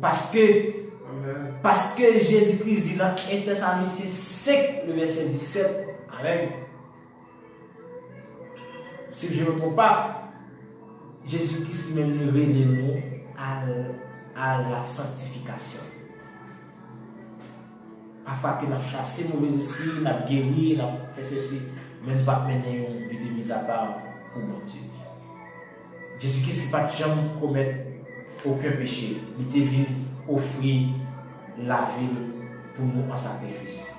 Parce que Jésus-Christ dit dans 1 Thessaloniciens 5, le verset 17, Amen. Si je ne me trompe pas, Jésus-Christ même nous réunit nous à la sanctification. Afin que nous chassons les mauvais esprits, nous guérir, nous fait ceci, mais nous ne pas mener une vie de mise à part pour mon Dieu. Jésus-Christ n'a pas jamais commettre aucun péché. Il était venu offrir la vie pour nous en sacrifice.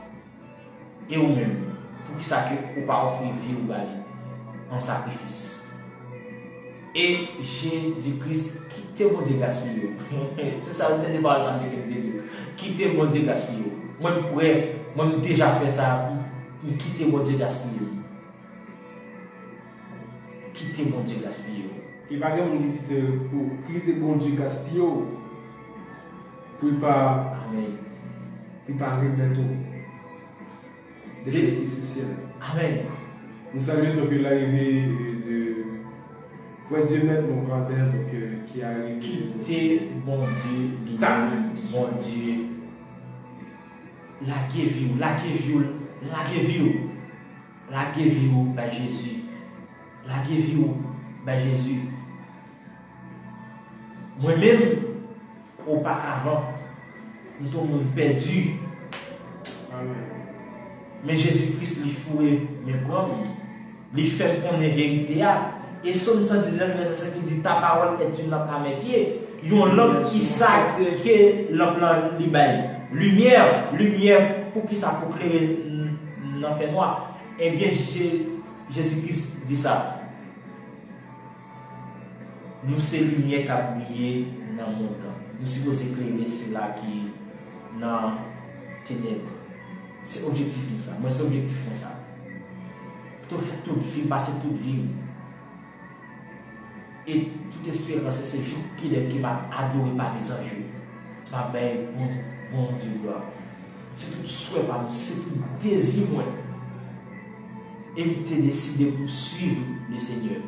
Et vous-même, pour qui ça que vous pas offrir vie ou bali en sacrifice. Et Jésus-Christ quittez mon Dieu gaspillé. C'est ça, vous ne pas ça avec Dieu. Quittez mon Dieu gaspillé. Moi je déjà fait ça. Quittez mon Dieu gaspillé. Quittez mon Dieu gaspillé. Il va dire pour quitter mon Dieu gaspillé. Pour pas. Amen. Il va arriver bientôt. Des choses essentielles. Amen. Nous saluons donc l'arrivée de Dieu mettre mon grand-père qui arrive. Quittez mon Dieu, mon Dieu. La vie, par Jésus. La vie, par Jésus. Moi-même, auparavant, nous sommes perdus. Amen. Mais Jésus-Christ lui fouet mes bras, lui fait qu'on est vérité. Et Somme 119, verset 5, il dit ta parole est une lampe à mes pieds. Il y a un homme qui sait que lampe lumière pour qui ça pour éclairer l'enfer noir. Eh bien, Jésus-Christ dit ça. Nous c'est lumière qui a brillé dans le monde. Nous sommes éclairés sur là qui dans ténèbres. C'est objectif nous ça. Moi c'est objectif comme ça. Tout faire toute vie, passer toute vie. Et toute espérance, c'est ce jour qui m'a adoré par les anges. Ma belle, mon Dieu, gloire. C'est tout souhait par nous, c'est tout désir moi. Et tu as décidé pour suivre le Seigneur.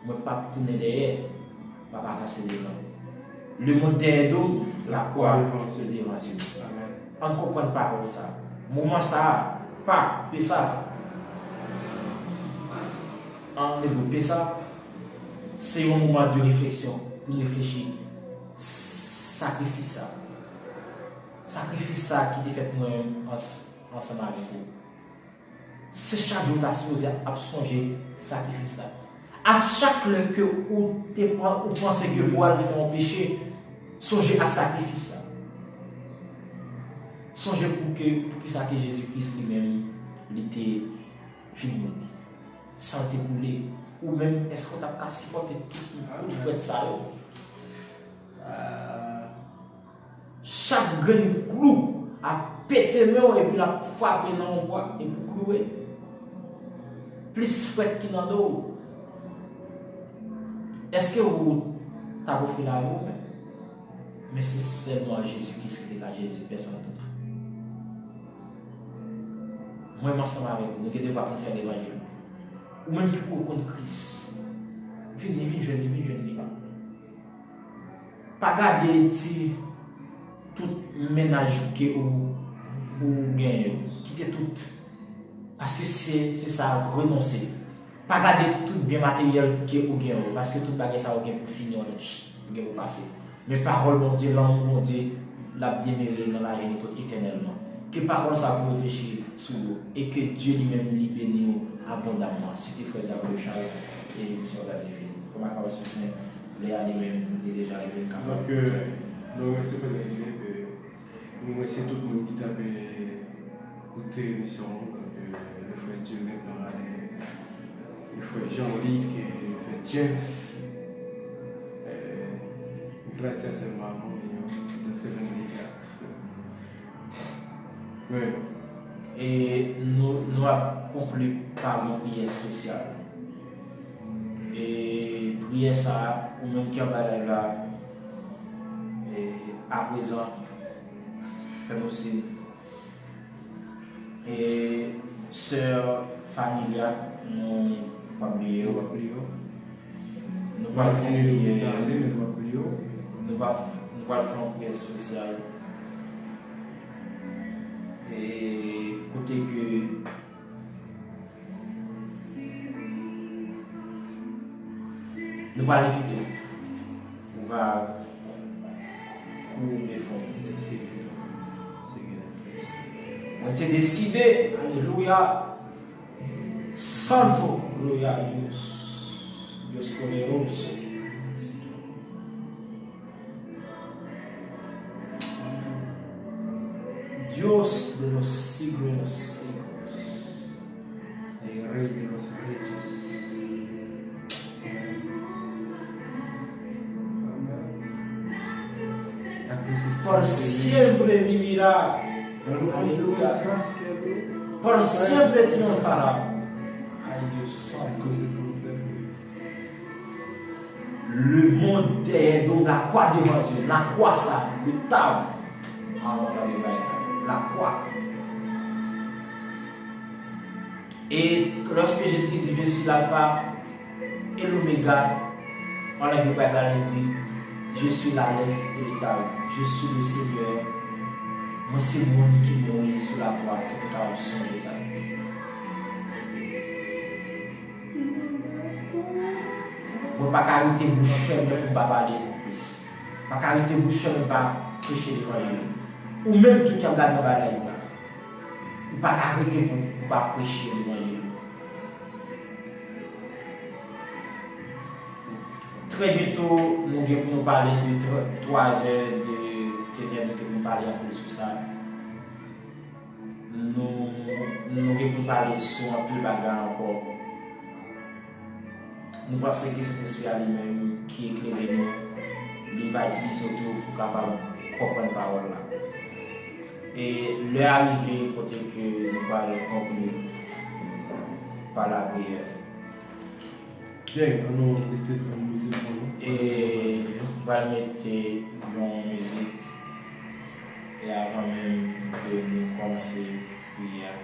Moi, pas tourner derrière, pas passer devant. Le monde derrière nous, la croix, se devant Dieu. Amen. On ne comprend pas ça. Moment ça, pas, et ça. En développer ça, c'est un moment de réflexion, pour réfléchir. Sacrifice ça. Sacrifice ça qui t'est fait pour nous ensemble avec vous. C'est chaque jour que tu as songer, sacrifice ça. À chaque fois que vous pensez que vous allez faire un péché, songez à sacrifice ça. Songez pour que ça que Jésus-Christ lui-même était fini. Sans t'écouler. Ou même, est-ce qu'on t'a supporté tout fait ça? Chaque grain clou a pété main et puis la frappé dans mon bois et pour clouer. Plus fouette qu'il dans l'eau. Est-ce que vous avez offert la roue? Mais c'est seulement Jésus-Christ qui est là, Jésus, personne d'autre. Moi, je suis avec vous, nous devons faire l'évangile. Ou même qui pour contre Christ. Venez, jeune. Pas garder tout ménage que vous gagnez. quitter tout. Parce que c'est ça, renoncer. Pas garder tout bien matériel qui est au gain, parce que tout bagage ça au gain pour finir, pour passer. Mais parole, bon Dieu, langue, bon Dieu, la demeure dans la vie tout éternellement. Que parole ça vous réfléchir sur vous et que Dieu lui-même lui bénisse abondamment. C'était frère Diable Charles et l'émission d'Azéphine. Comme ma parole sur les années même, il est déjà arrivé. Donc, nous remercions pour Philippe. Nous remercions tout le monde qui t'a écouté l'émission. Le frère Dieu, le frère Jean-Luc et le frère Jeff. Gracias, hermano mío, Dios te bendiga. Oui. Et nous avons conclu par une prière spéciale. Et prière ça, ou même qui a là, et à présent, fais-nous aussi. Et sœur familiale, nous pas oublier. Nous pas oublier. Nous allons faire une prière spéciale. Et côté que nous allons éviter. On va couper fond. On a décidé, alléluia, Santo, gloria a Dios, Dios poderoso. Dios de los siglos y los siglos, el Rey de los Reyes. Por siempre vivirá, aleluya, por siempre triunfará. Ay Dios santo. Le monde est donc la croix devant Dieu, la croix ça, le table. La croix. Et lorsque Jésus dit je suis l'alpha et l'oméga, on a vu quoi il dit je suis la lèvre et l'étal, je suis le Seigneur. Moi c'est le monde qui mourit sur la croix, c'est pour ça que songe ça. Moi pas arrêter bouche ferme pour pas parler pour plus. Pas arrêter bouche ferme pour pas prêcher l'évangile. Ou même tout qui a gagné dans la vie, ou pas arrêter pour ne pas prêcher l'évangile. Très bientôt, nous allons nous parler de 3 heures de nous parler un peu sur ça. Nous allons parler sur un peu de bagarre encore. Nous pensons que c'est celui à lui-même qui éclaire nous, il va utiliser tout pour capable comprendre la parole là. Et l'arrivée côté que nous allons conclure par la prière. Bien, nous rester pour la musique. Et nous allons mettre une musique. Et avant même que nous commencions la prière,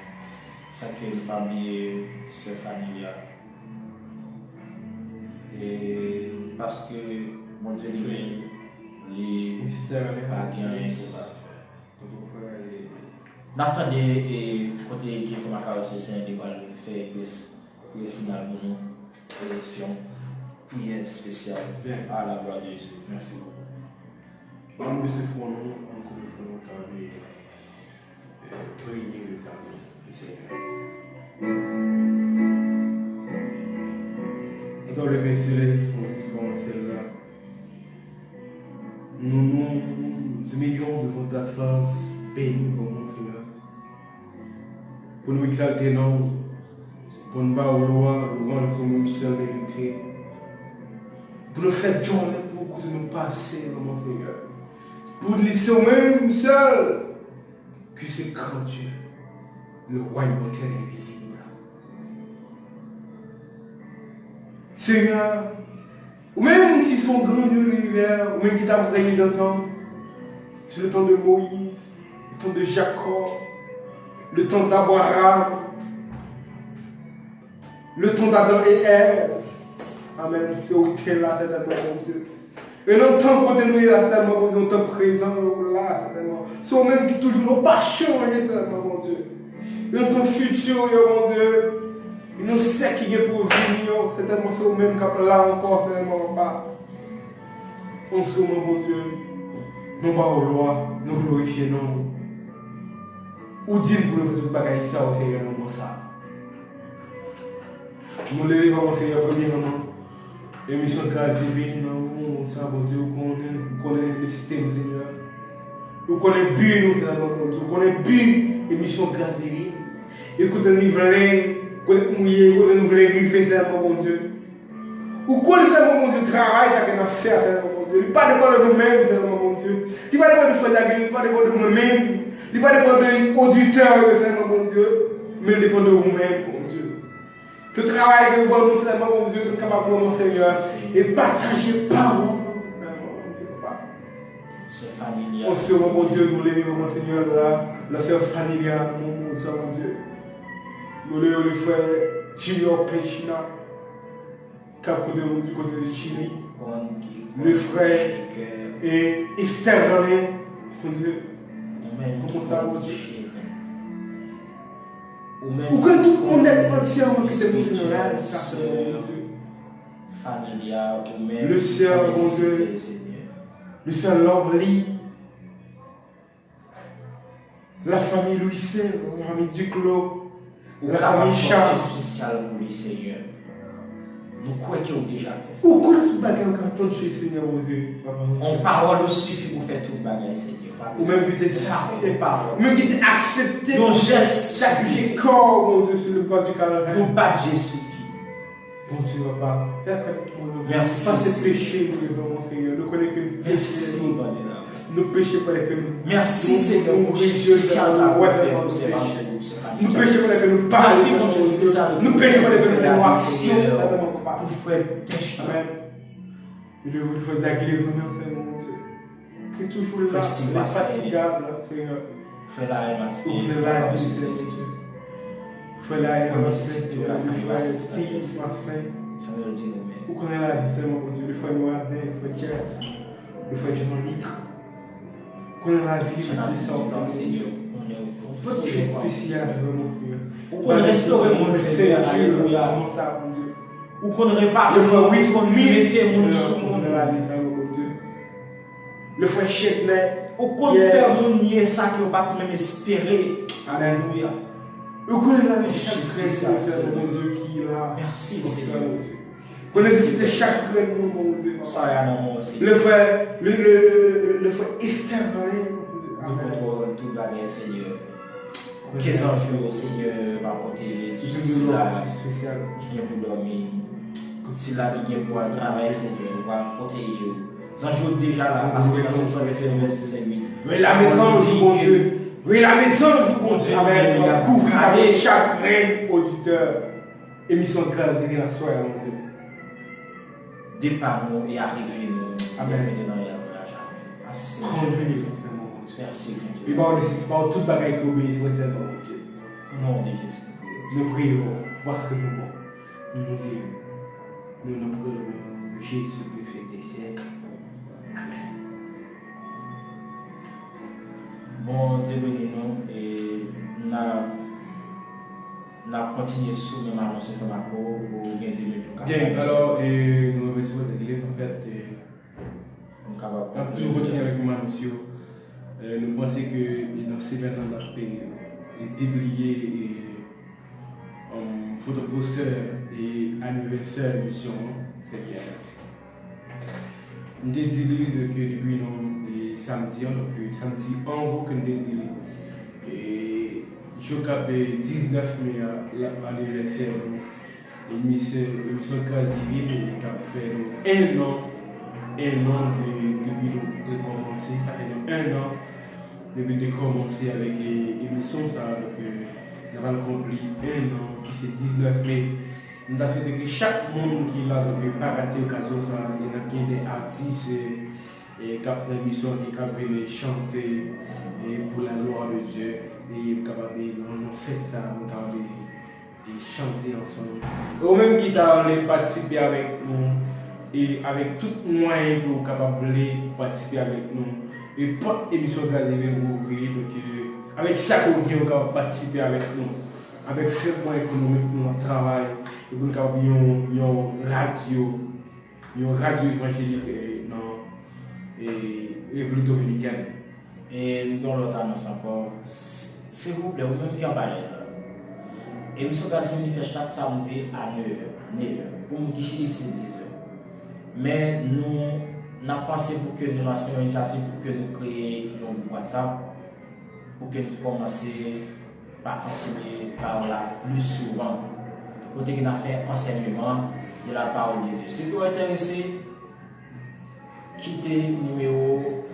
ça que nous pas oublier ce familial. Et parce que mon Dieu lui-même, les baguettes pour faire. N'attendez et côté qui fait ma carrière, c'est un débat de faire prière finale pour nous, élection, prière spéciale à la gloire de Jésus. Merci beaucoup. On se fout encore une fois, on prier les amis du Seigneur. Dans le messieurs, sont celle-là. Nous nous humilions devant ta face, bénis pour mon Seigneur. Pour nous exalter, non, pour nous battre au roi, le rendre comme une seule vérité. Pour nous faire journée pour que nous passer, mon Seigneur. Pour nous laisser au même seul que c'est grand Dieu, le roi immortel et invisible. Seigneur, ou même si son grand Dieu de l'univers, ou même qui t'a régné dans le temps, c'est le temps de Moïse, le temps de Jacob, le temps d'Abraham, le temps d'Adam et Ève. Amen. C'est où tu es là, certainement, mon Dieu. Et non, tant qu'on est là, certainement, mon Dieu, en temps présent, là, certainement. C'est au même qui toujours n'a pas changé, certainement, mon Dieu. Dans ton futur, mon Dieu. Nous savons qui est pour venir. C'est tellement ça même qui là encore, tellement pas. On se mon Dieu. Nous pas au loi, nous glorifions nous. Ou dit pour nous faire tout le bagage ça au Seigneur, nous ça. Nous levons au Seigneur premièrement. Émission de grâce divine, nous savons, mon Dieu, qu'on connaît le système, Seigneur. Nous connaissons bien, nous, Seigneur, mon Dieu. Nous connaissons bien émission de grâce divine. Écoutez-nous, nous voulons vérifier, Seigneur, mon Dieu. Ou connaissez, mon Dieu, le travail qu'on a fait, Seigneur, mon Dieu. Il ne pas dépendre de nous-mêmes, Seigneur, mon Dieu. Il ne pas dépendre de Frédéric, il ne pas dépendre de nous-mêmes. Il ne pas dépendre de l'auditeurs, Seigneur, mon Dieu. Mais il dépend de vous-même, mon Dieu. Ce travail que nous avons fait, mon Dieu, nous sommes capables de mon Seigneur, et partager par vous, mon Dieu, Papa. C'est familial. On se mon Dieu, nous levons, mon Seigneur, la sœur familiale, mon Dieu. Nous levons le frère Junior Pechina, du côté de Chili. Le frère et Esther Rolin, mon Dieu. Comment ça, mon Dieu? Ou que tout le monde est entièrement qui se montre dans la familial, ou même le sœur, mon Dieu, le sœur Lorly, la famille Louis Saint, la famille Duclos, la famille Charles. Spécial pour lui, Seigneur. Nous croyons qu'ils ont déjà fait ça. Ou quoi tout le bagage quand on chez Seigneur, mon Dieu. En parole suffit pour faire tout le bagage, Seigneur. Ou même qui était sacrifié, même qui était accepté. Ton geste sacrifié corps, mon Dieu, sur le bord du calvaire. Ton badge suffit. Bon Dieu, Papa. Merci. Pas ces péchés, mon Seigneur. Nous connaissons que nous Merci, péchons. Nous péchons pas que nous. Merci, Seigneur, pour Dieu spécial à nous. Nous péchons pas que nous parlons. Merci, mon Dieu spécial. Nous péchons pas que nous avons action. Pour faire péché. Amen. Je vous fais d'accueillir nous-mêmes, mon Dieu. Qui est toujours là, infatigable, Seigneur. Fais-la, merci. On est là, Dieu. Fais-la, merci. Où qu'on est là, seulement pour Dieu. Le frère Noadin, le frère Jeff, le frère Jean-Luc. Qu'on est la vie, Seigneur. Votre Dieu spécial, vraiment, Dieu. Ou qu'on restaure mon Seigneur, alléluia. Ou qu'on répare le frère Wisconsin, mon sous le frère Chednet. Ou qu'on fait mon nier ça qui ne va pas même espérer. Alléluia. Ou qu'on est là, mon Dieu, qui est là. Merci, Seigneur. Connaissez chaque mon Dieu. Le frère, le frère Esther, nous contrôlons tout le bagage, Seigneur. Quels enjeux, Seigneur, va porter tout là qui vient pour dormir, tout là qui vient pour le travail, Seigneur, va protéger. Les enjeux déjà là, parce que nous sommes fait le verset 5. Oui, la maison du bon Dieu. Oui, la maison du bon Dieu. Amen. Couvre avec chaque reine auditeur. Émission de grâce de la soirée, mon Dieu. Départ nous et arrivez-nous. Amen. Maintenant et à jamais. Merci, Seigneur. Merci, Dieu. Et bon, c'est pas toute bagaille qui obéit, c'est mon Dieu. Au nom de Jésus. Nous prions, parce que nous nous disons, nous nous prions de Jésus qui fait des siècles. Amen. Bon Dieu béni nous et nous avons continué sur le marron sur le Famaco pour gagner 2 minutes. Bien, alors nous remercions l'Église en fait. On toujours continuer avec moi, monsieur. Nous pensons que dans ces événements de publier photo poster et anniversaire de mission, c'est bien. Nous désirons que depuis samedi, donc samedi en gros que nous désirons. Et je cap 19 mai l'anniversaire de l'émission Casiville qui a fait un an depuis de commencer, ça fait 1 an depuis de commencer avec l'émission, ça nous avons accompli 1 an, qui c'est 19 mai. Nous avons souhaité que chaque monde qui l'a pas raté l'occasion, il y a des artistes et qui ont une mission qui veulent chanter pour la gloire de Dieu et capable de faire ça, de chanter ensemble. Ou même qui ont participé avec nous et avec tout moyen pour capable participer avec nous. Et pas émission gazée vous créer donc avec chaque audience qui va participer avec nous, avec traitement économique nous travail et pour une radio évangélique dans République dominicaine. Et dans l'autre annonce encore, s'il vous plaît, vous-même qui en parlez. Émission Gazé fait chaque samedi à 9h. Pour nous qui chez c'est 10h. Mais nous avons pensé pour que nous lancions une initiative pour que nous créions un WhatsApp, pour que nous commencions par enseigner par là plus souvent. Pour que nous avons fait enseignement de la parole de Dieu. Si vous êtes intéressé, quittez le numéro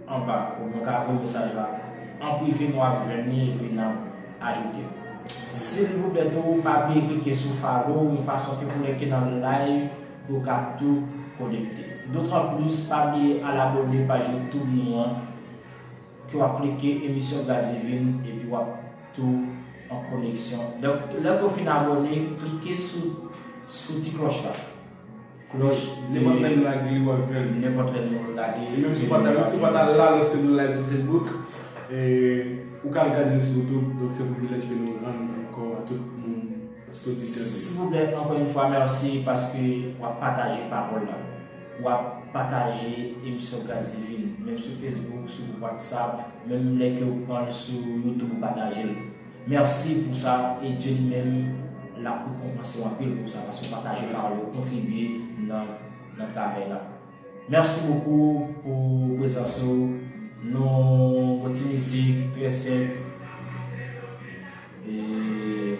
en bas pour nous avoir un message là. En privé, nous avons venir et puis nous ajouter. S'il vous plaît, vous pas cliquer sur follow une façon que vous voulez dans le live pour tout connecter. D'autant plus, pas oublier à l'abonner page YouTube nous qui va cliquer émission Gazévin et puis tout en connexion. Donc là que vous finissez abonner, cliquez sur petit cloche là. Cloche N'importe quel la grille ou n'importe quel la grille. Même si pas là lorsque nous live sur Facebook ou quand regarder sur YouTube, donc c'est un privilège que nous rendons encore à tout le monde. S'il vous plaît, encore une fois, merci parce que vous partagez parole là. Vous partagez l'émission Gazévin, même sur Facebook, sur WhatsApp, même les que vous prenez sur YouTube, vous partagez. Merci pour ça et Dieu lui-même l'a récompensé en pile pour ça parce que vous partagez parole, vous contribuez dans notre travail là. Merci beaucoup pour la présence. Nous continuons musique très simple. Et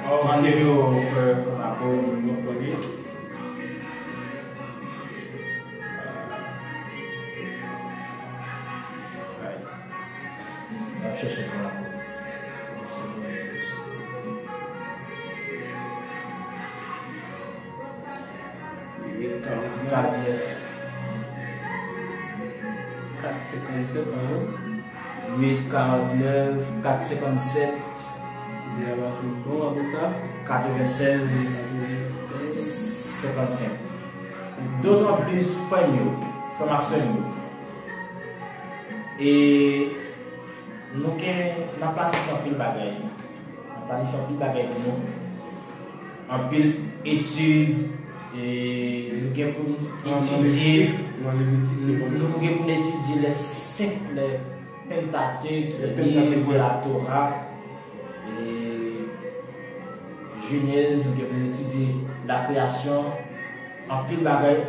rendez-vous pour la peau, nous connaissons. On va chercher pour la peau. 849 457 96 55. D'autant plus, formation. Et nous avons planifié un pile bagaille. Nous avons planifié un pile bagaille pour nous. Un pile étude. Et nous avons étudié. Nous avons étudié les 5 Pentateuque, le livre de la Torah. Et Genèse, nous avons étudié la création en pile bagaille.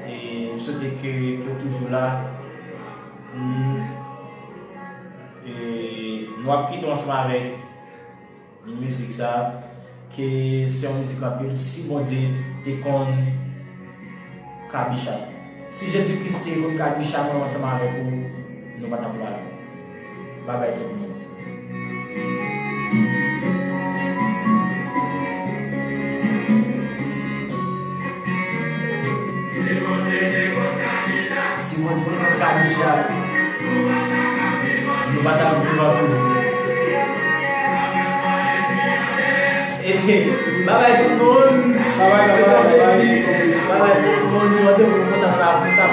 Et je souhaite que toujours là. Et nous avons quitté ensemble avec une musique ça, que c'est une musique appelée Si bon Dieu te con Kabisha. Si Jésus-Christ est comme Kabisha, nous ensemble avec vous, nous allons parler. Bye bye tout le monde. Si mon Dieu est comme Kabisha, nous allons toujours. Bye bye tout le monde. Bye bye tout le monde. Nous allons vous concentrer pour ça.